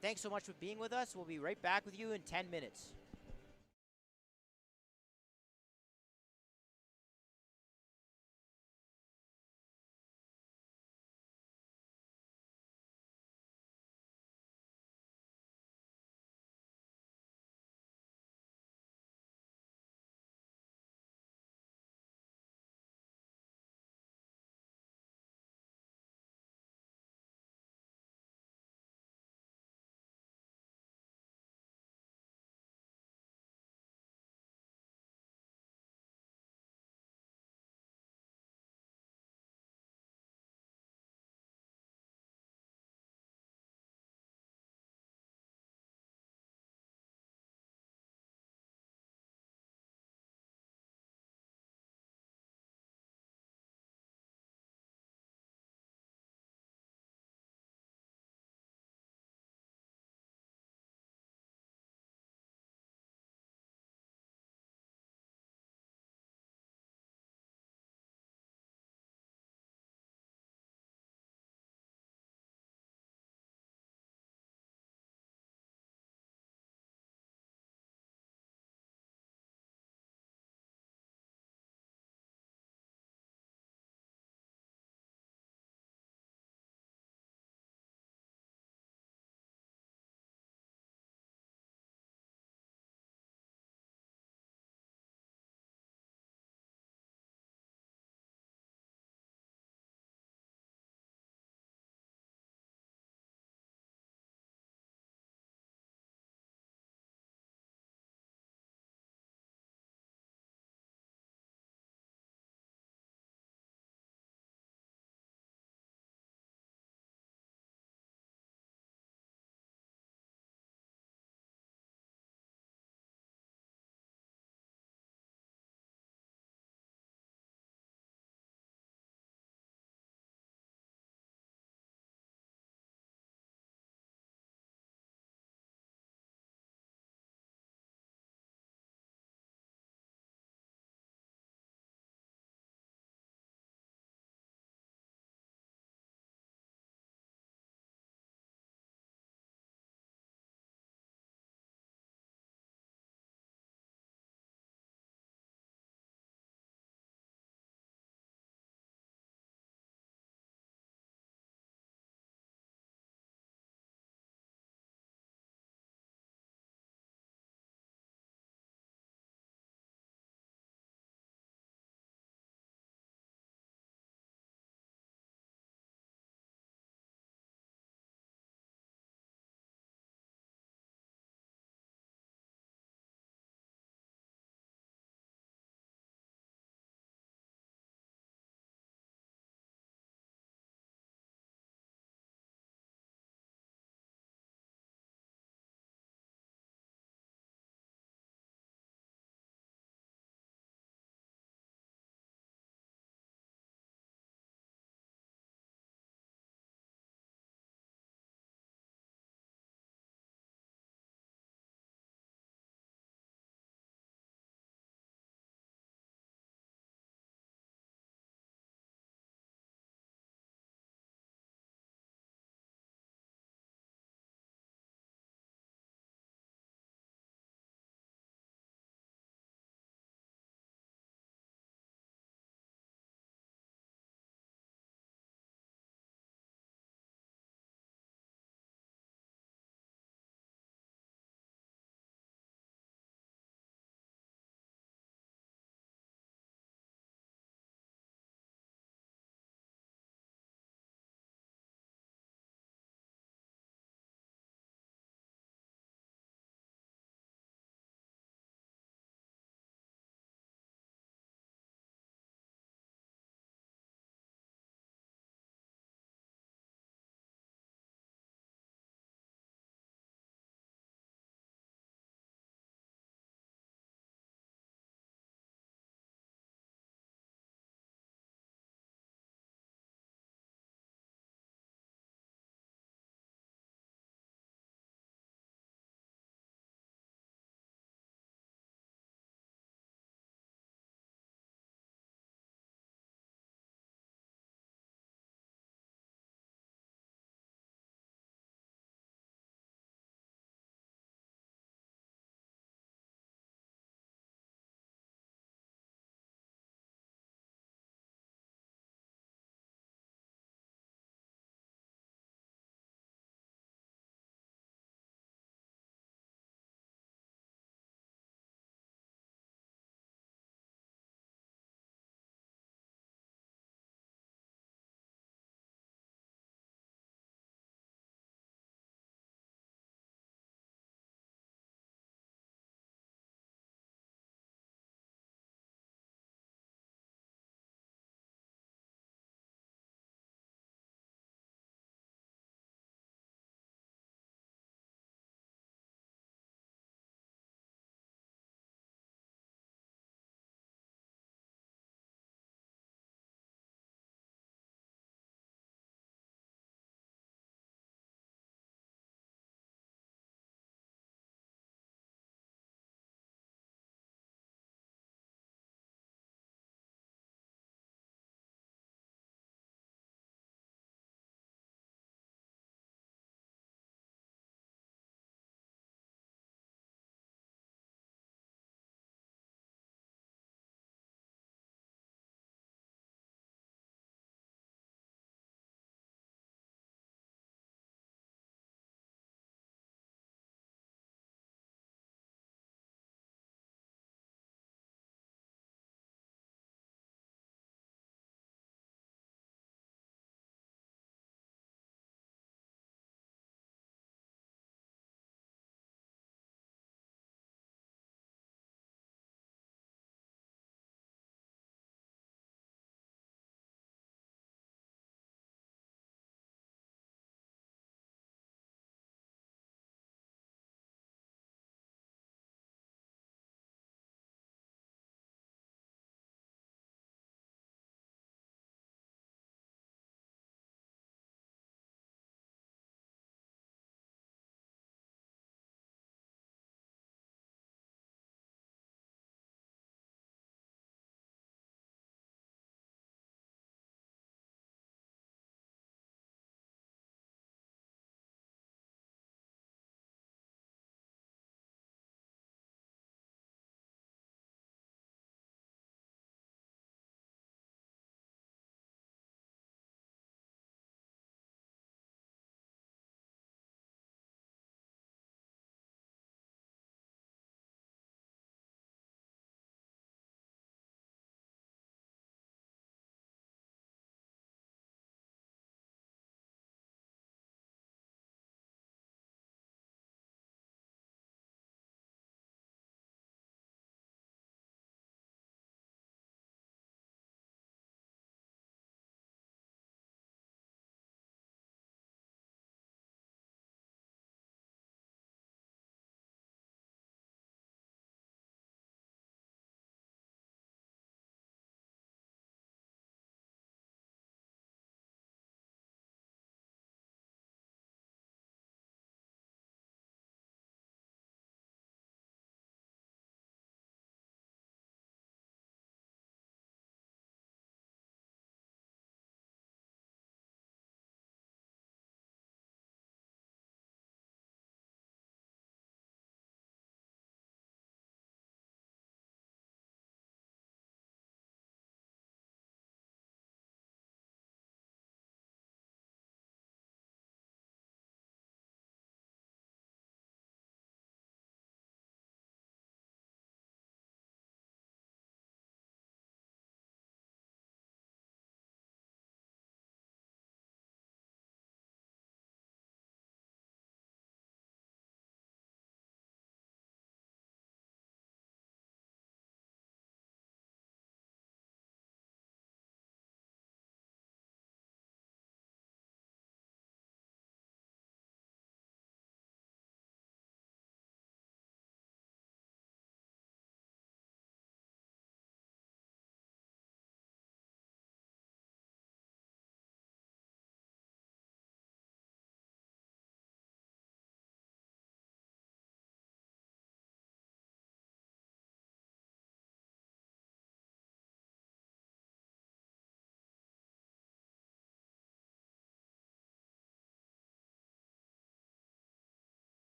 Thanks so much for being with us. We'll be right back with you in 10 minutes.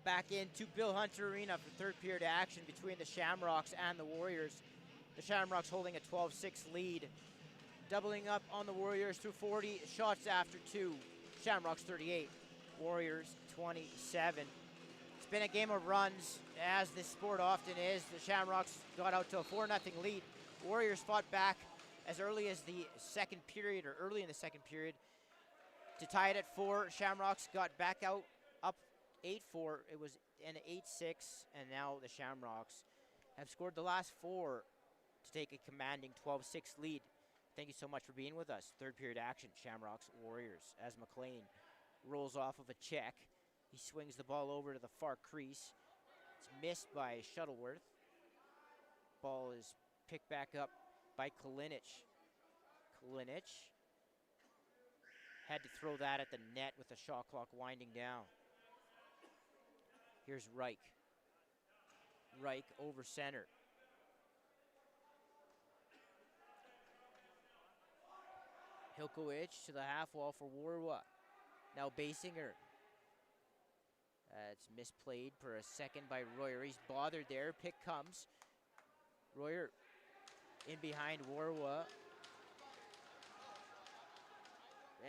back into Bill Hunter Arena for third period action between the Shamrocks and the Warriors. The Shamrocks holding a 12-6 lead. Doubling up on the Warriors through 40 shots after 2. Shamrocks 38, Warriors 27. It's been a game of runs, as this sport often is. The Shamrocks got out to a 4-0 lead. Warriors fought back as early as the second period, or early in the second period, to tie it at 4. Shamrocks got back out up 8-4. It was an 8-6, and now the Shamrocks have scored the last 4 to take a commanding 12-6 lead. Thank you so much for being with us. Third period action, Shamrocks Warriors, as McLean rolls off of a check. He swings the ball over to the far crease. It's missed by Shuttleworth. Ball is picked back up by Kalinic. Kalinic had to throw that at the net with the shot clock winding down. Here's Reich. Reich over center. Hilkowicz to the half wall for Warwa. Now Basinger. It's misplayed for a second by Royer. He's bothered there. Pick comes. Royer in behind Warwa.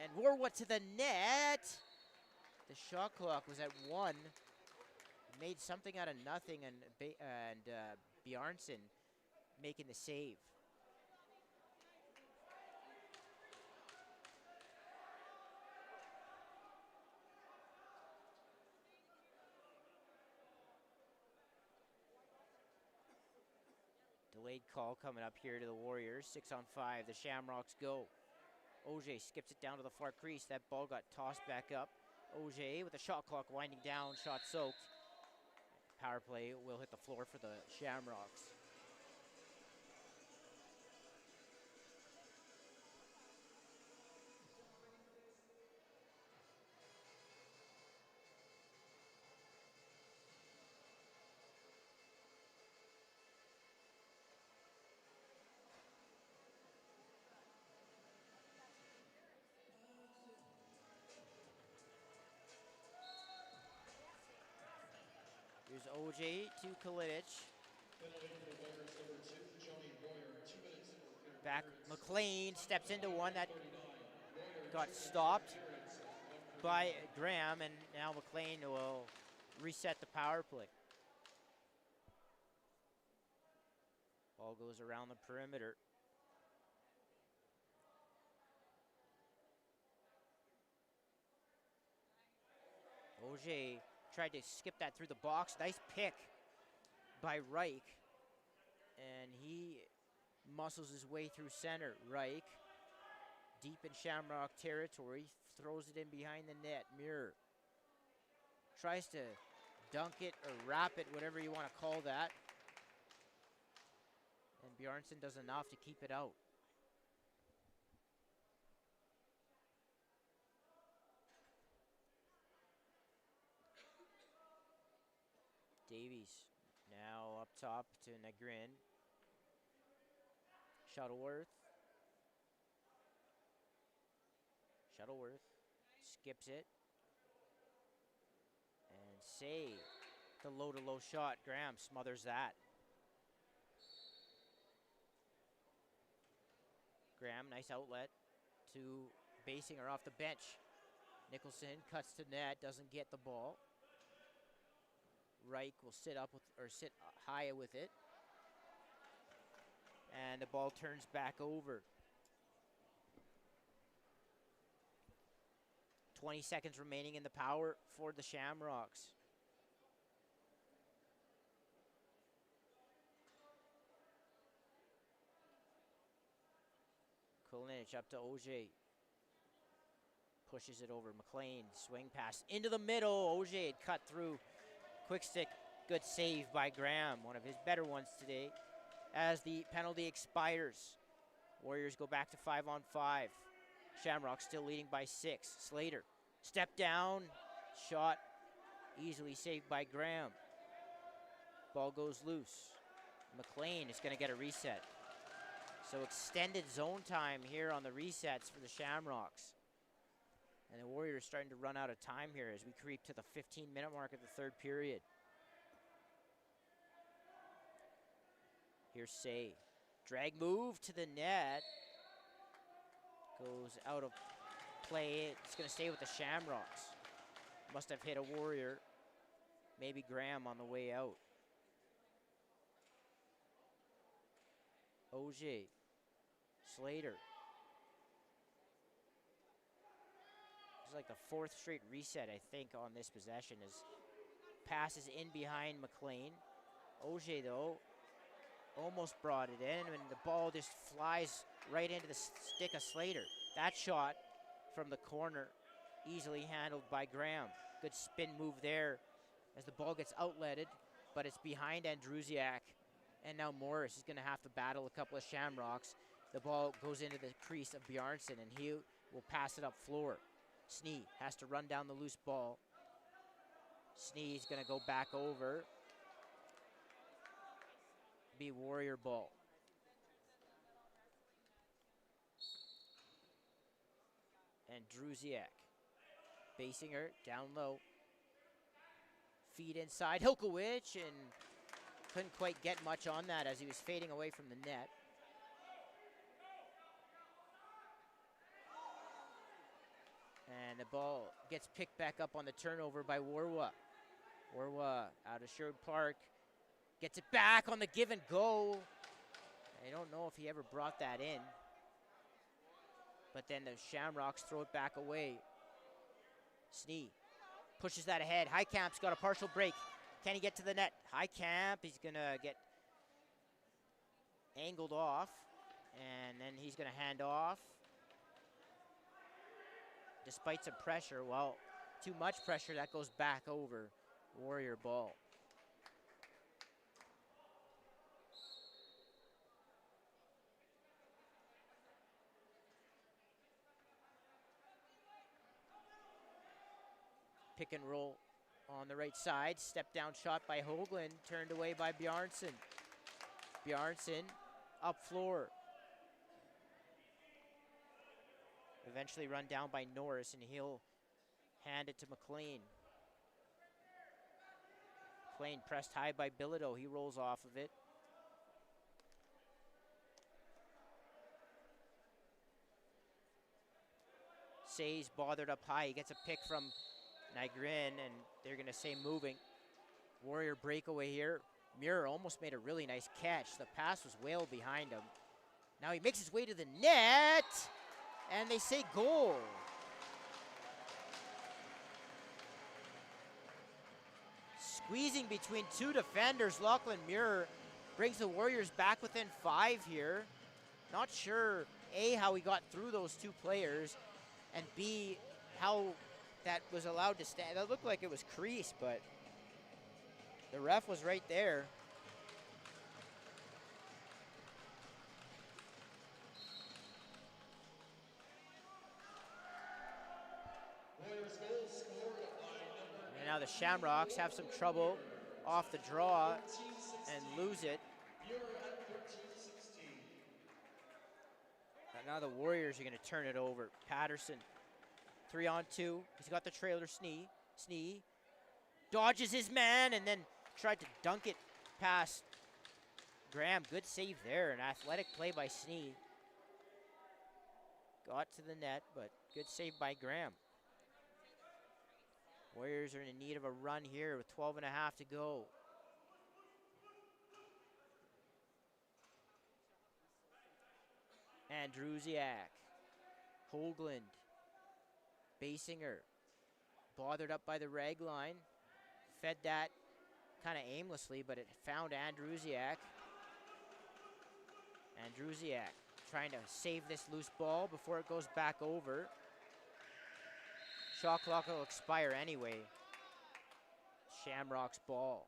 And Warwa to the net. The shot clock was at 1. Made something out of nothing, and Bjarnson making the save. Delayed call coming up here to the Warriors. 6-on-5. The Shamrocks go. Auger skips it down to the far crease. That ball got tossed back up. Auger with the shot clock winding down. Shot soaked. Power play will hit the floor for the Shamrocks. Here's OJ to Kalinic. Back, McLean steps into one that got stopped by Graham, and now McLean will reset the power play. Ball goes around the perimeter. Auger tried to skip that through the box. Nice pick by Reich. And he muscles his way through center. Reich, deep in Shamrock territory, throws it in behind the net. Muir tries to dunk it or wrap it, whatever you want to call that. And Bjarnson does enough to keep it out. Davies now up top to Negrin. Shuttleworth. Shuttleworth skips it. And save. The low-to-low shot. Graham smothers that. Graham, nice outlet to Basinger off the bench. Nicholson cuts to net, doesn't get the ball. Reich will sit high with it. And the ball turns back over. 20 seconds remaining in the power for the Shamrocks. Kalinic up to Auger. Pushes it over. McLean, swing pass into the middle. Auger had cut through. Quick stick, good save by Graham, one of his better ones today. As the penalty expires, Warriors go back to 5-on-5. Shamrock still leading by 6. Slater, step down, shot easily saved by Graham. Ball goes loose. McLean is going to get a reset. So extended zone time here on the resets for the Shamrocks. And the Warriors starting to run out of time here as we creep to the 15-minute mark of the third period. Here's Say. Drag move to the net. Goes out of play. It's going to stay with the Shamrocks. Must have hit a Warrior. Maybe Graham on the way out. Auger. Slater. It's like the fourth straight reset, I think, on this possession as passes in behind McLean. Auger, though, almost brought it in, and the ball just flies right into the stick of Slater. That shot from the corner, easily handled by Graham. Good spin move there as the ball gets outletted, but it's behind Andrusiak. And now Morris is going to have to battle a couple of Shamrocks. The ball goes into the crease of Bjarnson, and he will pass it up floor. Snee has to run down the loose ball. Snee's going to go back over. Be Warrior ball. And Druziak. Basinger down low. Feed inside. Hilkowicz, and couldn't quite get much on that as he was fading away from the net. And the ball gets picked back up on the turnover by Warwa. Warwa out of Sherwood Park. Gets it back on the give and go. I don't know if he ever brought that in. But then the Shamrocks throw it back away. Snee pushes that ahead. Highcamp's got a partial break. Can he get to the net? Highcamp, he's going to get angled off. And then he's going to hand off. Despite some pressure, well, too much pressure, that goes back over. Warrior ball. Pick and roll on the right side. Step down shot by Hoagland, turned away by Bjarnson. Bjarnson up floor. Eventually run down by Norris, and he'll hand it to McLean. McLean pressed high by Bilodeau. He rolls off of it. Say's bothered up high. He gets a pick from Nygren, and they're going to say moving. Warrior breakaway here. Muir almost made a really nice catch. The pass was well behind him. Now he makes his way to the net, and they say goal. Squeezing between two defenders, Lachlan Muir brings the Warriors back within 5 here. Not sure, A, how he got through those two players, and B, how that was allowed to stand. That looked like it was crease, but the ref was right there. And now the Shamrocks have some trouble off the draw and lose it. And now the Warriors are going to turn it over. Patterson, 3-on-2. He's got the trailer. Snee. Snee dodges his man and then tried to dunk it past Graham. Good save there. An athletic play by Snee. Got to the net, but good save by Graham. Warriors are in need of a run here with 12.5 to go. Andrusiak. Hoagland. Basinger. Bothered up by the rag line. Fed that kind of aimlessly, but it found Andrusiak. Andrusiak trying to save this loose ball before it goes back over. Shot clock will expire anyway. Shamrocks ball.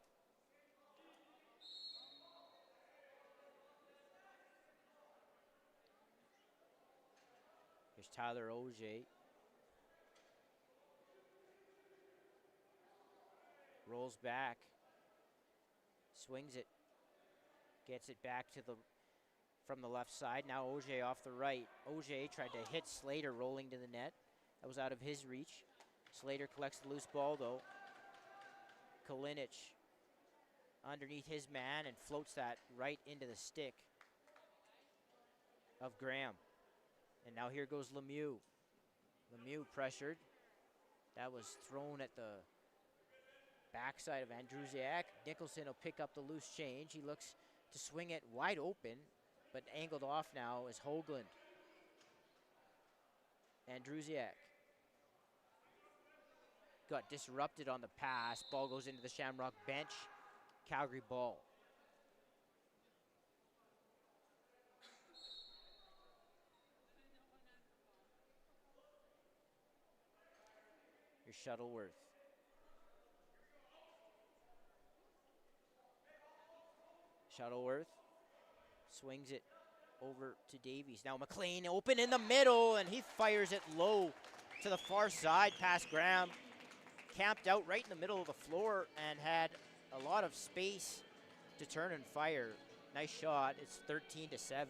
Here's Tyler Auger. Rolls back. Swings it. Gets it back to the from the left side. Now Auger off the right. Auger tried to hit Slater rolling to the net. That was out of his reach. Slater collects the loose ball, though. Kalinic underneath his man and floats that right into the stick of Graham. And now here goes Lemieux. Lemieux pressured. That was thrown at the backside of Andrusiak. Nicholson will pick up the loose change. He looks to swing it wide open, but angled off now is Hoagland. Andrusiak got disrupted on the pass. Ball goes into the Shamrock bench. Calgary ball. Here's Shuttleworth. Shuttleworth swings it over to Davies. Now McLean open in the middle, and he fires it low to the far side past Graham. Camped out right in the middle of the floor and had a lot of space to turn and fire. Nice shot. It's 13-7.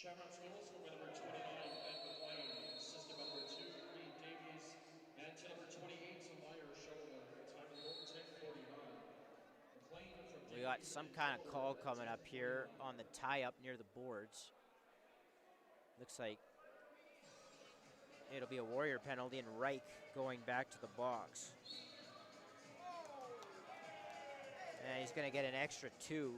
Shamrocks goals were by number 29, Ben McLean, assisted by number 2, Reed Davies, and to number 28, Amaya Shuttleworth. Time of the goal, 10:49. McLean from We got Davies some and kind of call Shuttleworth coming at up here 10:49. on the tie-up near the boards. Looks like it'll be a Warrior penalty and Reich going back to the box. And he's going to get an extra 2.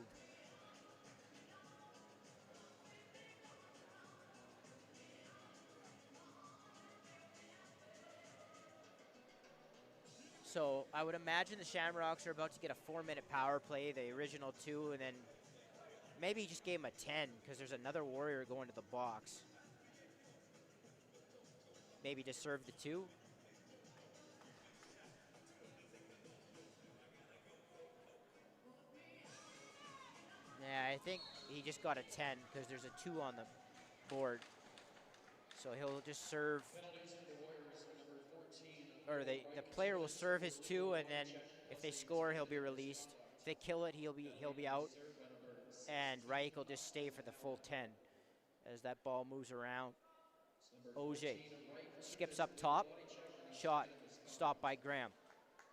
So I would imagine the Shamrocks are about to get a 4-minute power play, the original 2, and then maybe he just gave him a 10 because there's another Warrior going to the box. Maybe to serve the 2. Yeah, I think he just got a 10 because there's a 2 on the board. So he'll just serve, Penalties for the Warriors, number 14. or the player will serve his 2, and then if they score, he'll be released. If they kill it, he'll be out, and Reich will just stay for the full 10 as that ball moves around. Auger skips up top, shot stopped by Graham.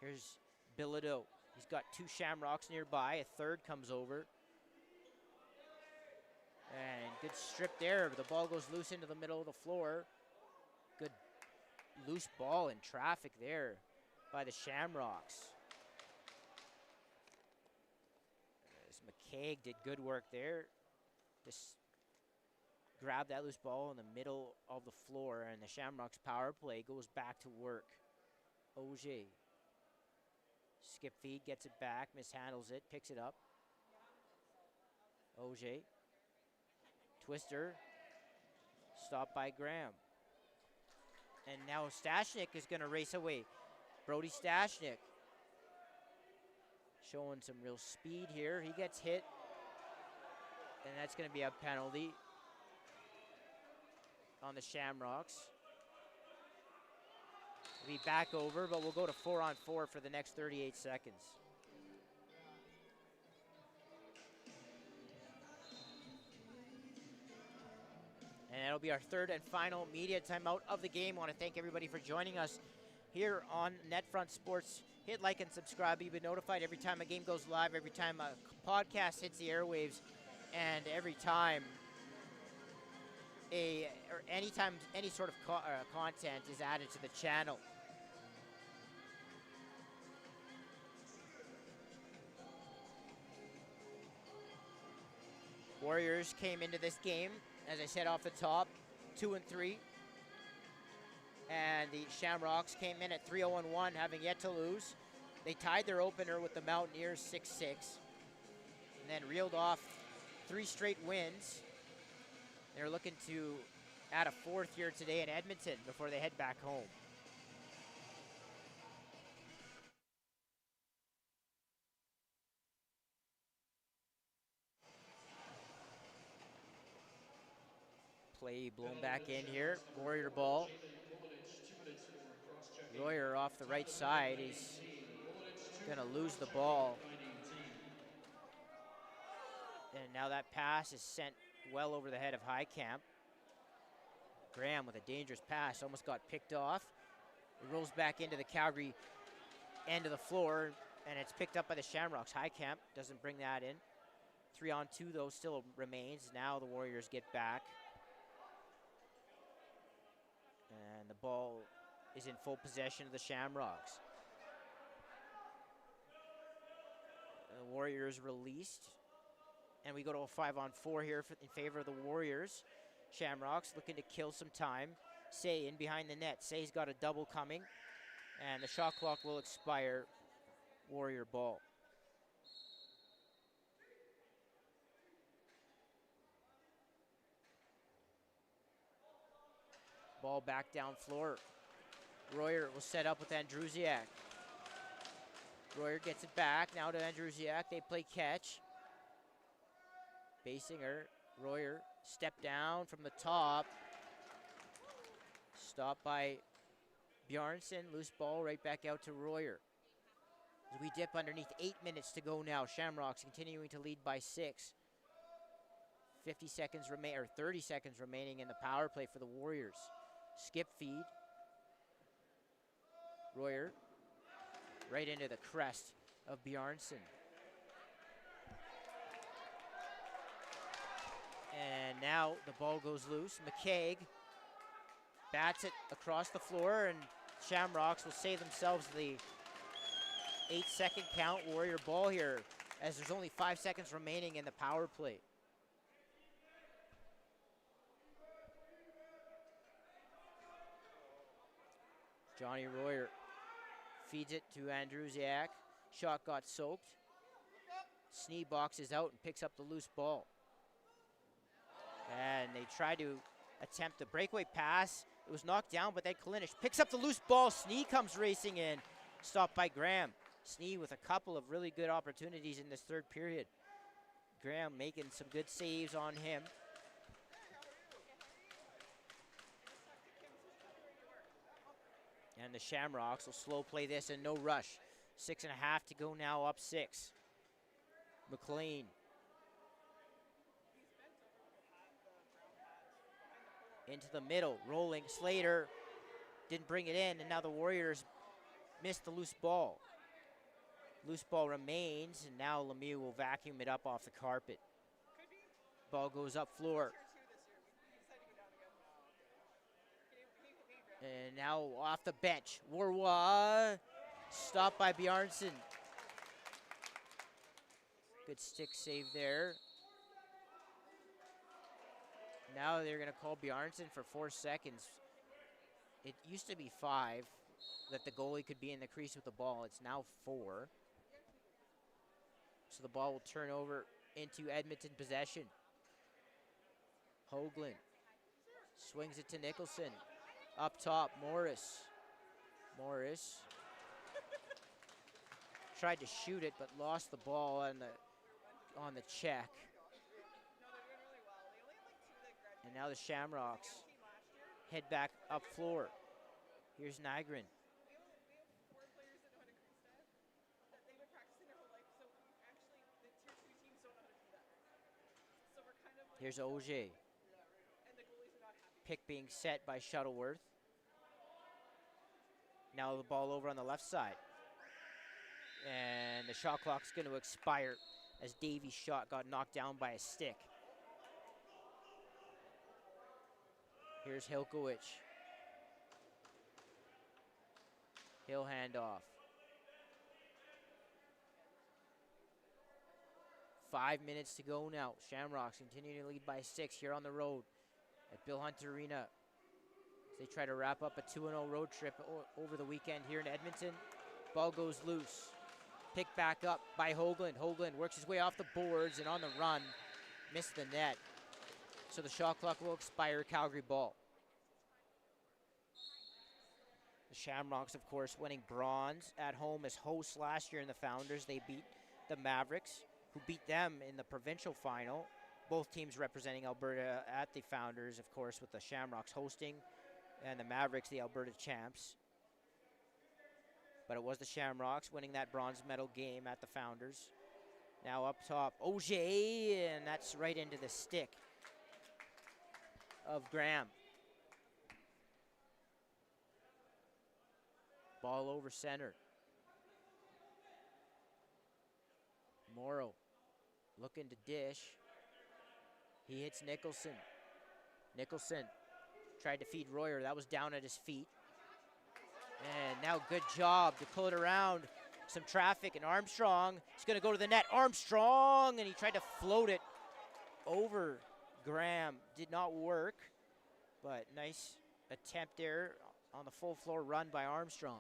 Here's Bilodeau. He's got 2 Shamrocks nearby. A third comes over. And good strip there. The ball goes loose into the middle of the floor. Good loose ball in traffic there by the Shamrocks. As McCaig did good work there. Just grab that loose ball in the middle of the floor, and the Shamrocks power play goes back to work. Auger. Skip feed, gets it back, mishandles it, picks it up. Auger. Twister. Stopped by Graham. And now Stashnik is going to race away. Brody Stashnik showing some real speed here. He gets hit, and that's going to be a penalty on the Shamrocks. We'll be back over, but we'll go to 4-on-4 for the next 38 seconds. And that'll be our third and final media timeout of the game. I want to thank everybody for joining us here on NetFront Sports. Hit like and subscribe. You'll be notified every time a game goes live, every time a podcast hits the airwaves, and every time anytime any sort of content is added to the channel. Warriors came into this game, as I said off the top, 2-3. And the Shamrocks came in at 3-0-1, having yet to lose. They tied their opener with the Mountaineers 6-6, and then reeled off 3 straight wins. They're looking to add a 4th here today in Edmonton before they head back home. Play blown back in here. Warrior ball. Royer off the right side. He's going to lose the ball. And now that pass is sent well over the head of Highcamp. Graham with a dangerous pass, almost got picked off. It rolls back into the Calgary end of the floor, and it's picked up by the Shamrocks. Highcamp doesn't bring that in. 3-on-2 though still remains. Now the Warriors get back. And the ball is in full possession of the Shamrocks. The Warriors released. And we go to a 5-on-4 here in favor of the Warriors. Shamrocks looking to kill some time. Say in behind the net. Say's got a double coming. And the shot clock will expire. Warrior ball. Ball back down floor. Royer will set up with Andrusiak. Royer gets it back. Now to Andrusiak. They play catch. Basinger. Royer. Step down from the top. Stopped by Bjarnson. Loose ball right back out to Royer. As we dip underneath, 8 minutes to go now. Shamrocks continuing to lead by 6. 30 seconds remaining in the power play for the Warriors. Skip feed. Royer right into the crest of Bjarnson. And now the ball goes loose. McCaig bats it across the floor, and Shamrocks will save themselves the 8-second count. Warrior ball here, as there's only 5 seconds remaining in the power play. Johnny Royer feeds it to Andrusiak. Shot got soaked. Snee boxes out and picks up the loose ball. And they try to attempt a breakaway pass. It was knocked down, but then Kalinic picks up the loose ball. Snee comes racing in. Stopped by Graham. Snee with a couple of really good opportunities in this third period. Graham making some good saves on him. And the Shamrocks will slow play this and no rush. 6.5 to go now, up 6. McLean. Into the middle, rolling. Slater didn't bring it in, and now the Warriors missed the loose ball. Loose ball remains, and now Lemieux will vacuum it up off the carpet. Ball goes up floor. And now off the bench, Warwa, stopped by Bjarnson. Good stick save there. Now they're gonna call Bjarnson for 4 seconds. It used to be 5 that the goalie could be in the crease with the ball. It's now 4. So the ball will turn over into Edmonton possession. Hoagland swings it to Nicholson. Up top, Morris. Morris tried to shoot it, but lost the ball on the check. And now the Shamrocks head back up floor. Here's Nygren. Here's Auger. Pick being set by Shuttleworth. Now the ball over on the left side. And the shot clock's going to expire as Davies' shot got knocked down by a stick. Here's Hilkowicz. He'll hand off. 5 minutes to go now. Shamrocks continuing to lead by 6 here on the road at Bill Hunter Arena. As they try to wrap up a 2-0 road trip over the weekend here in Edmonton. Ball goes loose. Picked back up by Hoagland. Hoagland works his way off the boards and on the run. Missed the net. So the shot clock will expire. Calgary ball. The Shamrocks, of course, winning bronze at home as hosts last year in the Founders. They beat the Mavericks, who beat them in the provincial final both teams representing Alberta at the Founders, of course, with the Shamrocks hosting and the Mavericks, the Alberta champs. But it was the Shamrocks winning that bronze medal game at the Founders. Now up top, Auger, and that's right into the stick of Graham. Ball over center. Morrow looking to dish. He hits Nicholson. Nicholson tried to feed Royer. That was down at his feet. And now good job to pull it around. Some traffic, and Armstrong is going to go to the net. Armstrong, and he tried to float it over Graham. Did not work, but nice attempt there on the full floor run by Armstrong.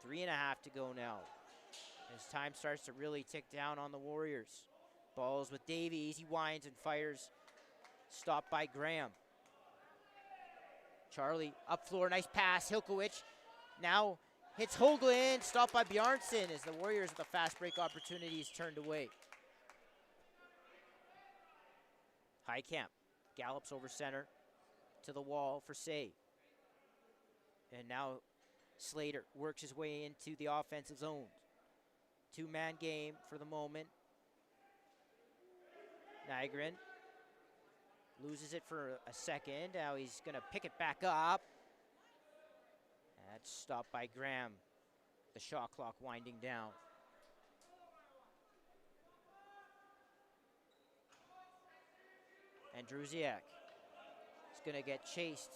3.5 to go now, as time starts to really tick down on the Warriors. Balls with Davies. He winds and fires. Stopped by Graham. Charlie up floor. Nice pass. Hilkowicz now hits Hoagland. Stopped by Bjarnson as the Warriors with the fast break opportunities turned away. Highcamp gallops over center to the wall for save. And now Slater works his way into the offensive zone. Two-man game for the moment. Nygren loses it for a second. Now he's going to pick it back up. That's stopped by Graham. The shot clock winding down. And Druziak is going to get chased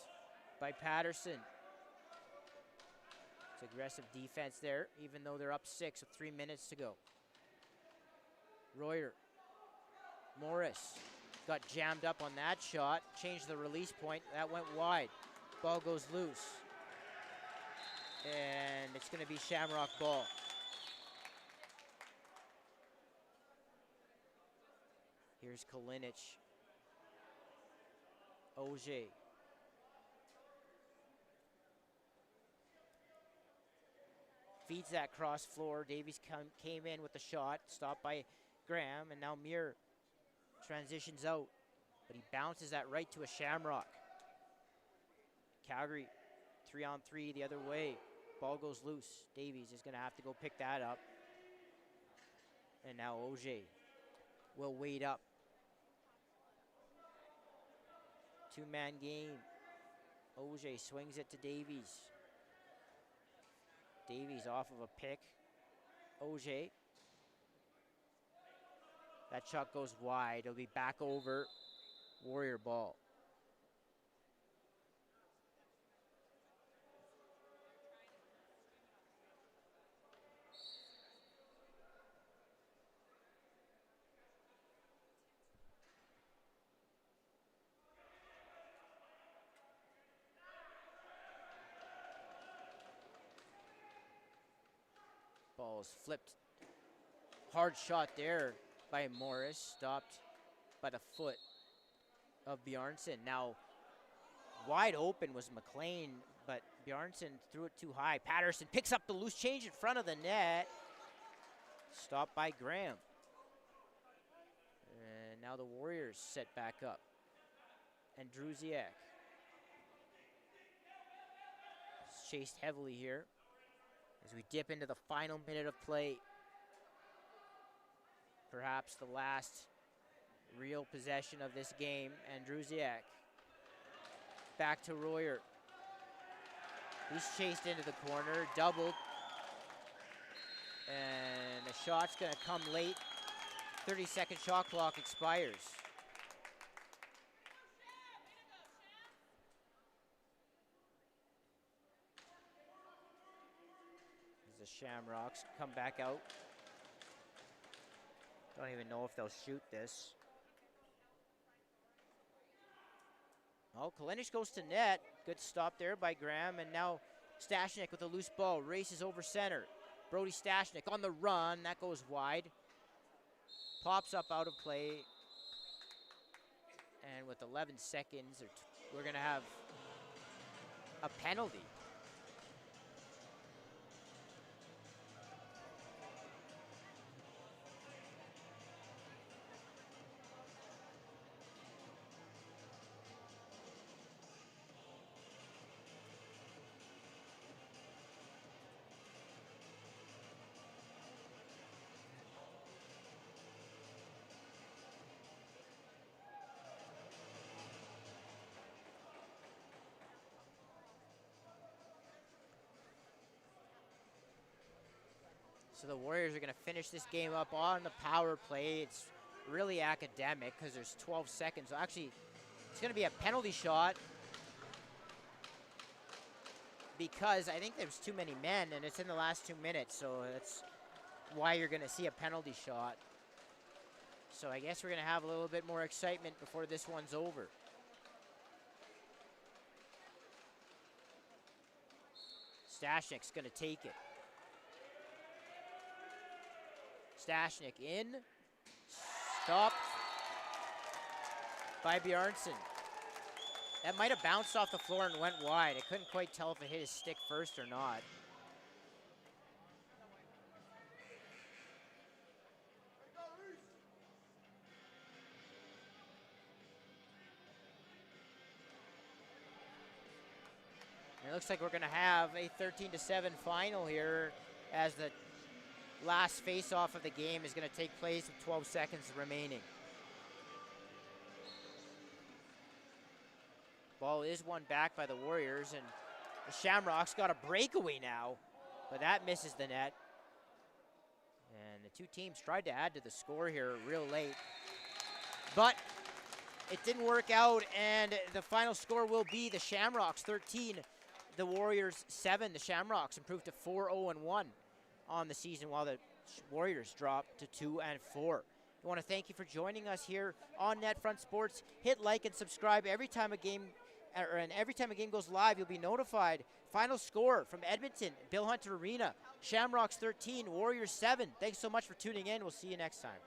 by Patterson. It's aggressive defense there, even though they're up 6 with 3 minutes to go. Royer. Morris got jammed up on that shot. Changed the release point. That went wide. Ball goes loose. And it's going to be Shamrock ball. Here's Kalinic. Auger. Feeds that cross floor. Davies came in with the shot. Stopped by Graham. And now Muir transitions out. But he bounces that right to a Shamrock. Calgary 3-on-3 the other way. Ball goes loose. Davies is going to have to go pick that up. And now Auger will wait up. Two-man game. Auger swings it to Davies. Davies off of a pick. Auger. That shot goes wide. It'll be back over. Warrior ball. Ball is flipped. Hard shot there by Morris. Stopped by the foot of Bjarnson. Now, wide open was McLean, but Bjarnson threw it too high. Patterson picks up the loose change in front of the net. Stopped by Graham. And now the Warriors set back up. And Druziak is chased heavily here as we dip into the final minute of play. Perhaps the last real possession of this game. And Druziak back to Royer. He's chased into the corner, doubled. And the shot's going to come late. 30-second shot clock expires. As the Shamrocks come back out. Don't even know if they'll shoot this. Oh, Kalinic goes to net. Good stop there by Graham. And now Stashnik with a loose ball. Races over center. Brody Stashnik on the run. That goes wide. Pops up out of play. And with 11 seconds, we're going to have a penalty. So the Warriors are going to finish this game up on the power play. It's really academic because there's 12 seconds. Actually, it's going to be a penalty shot because I think there's too many men, and it's in the last 2 minutes, so that's why you're going to see a penalty shot. So I guess we're going to have a little bit more excitement before this one's over. Stashnik's going to take it. Stashnik in. Stopped by Bjarnson. That might have bounced off the floor and went wide. I couldn't quite tell if it hit his stick first or not. It looks like we're going to have a 13-7 final here as the last face-off of the game is going to take place with 12 seconds remaining. Ball is won back by the Warriors, and the Shamrocks got a breakaway now, but that misses the net. And the two teams tried to add to the score here real late, but it didn't work out, and the final score will be the Shamrocks 13, the Warriors 7. The Shamrocks improved to 4-0-1 on the season, while the Warriors dropped to 2-4. I want to thank you for joining us here on NetFront Sports. Hit like and subscribe every time a game, and every time a game goes live, you'll be notified. Final score from Edmonton, Bill Hunter Arena: Shamrocks 13, Warriors 7. Thanks so much for tuning in. We'll see you next time.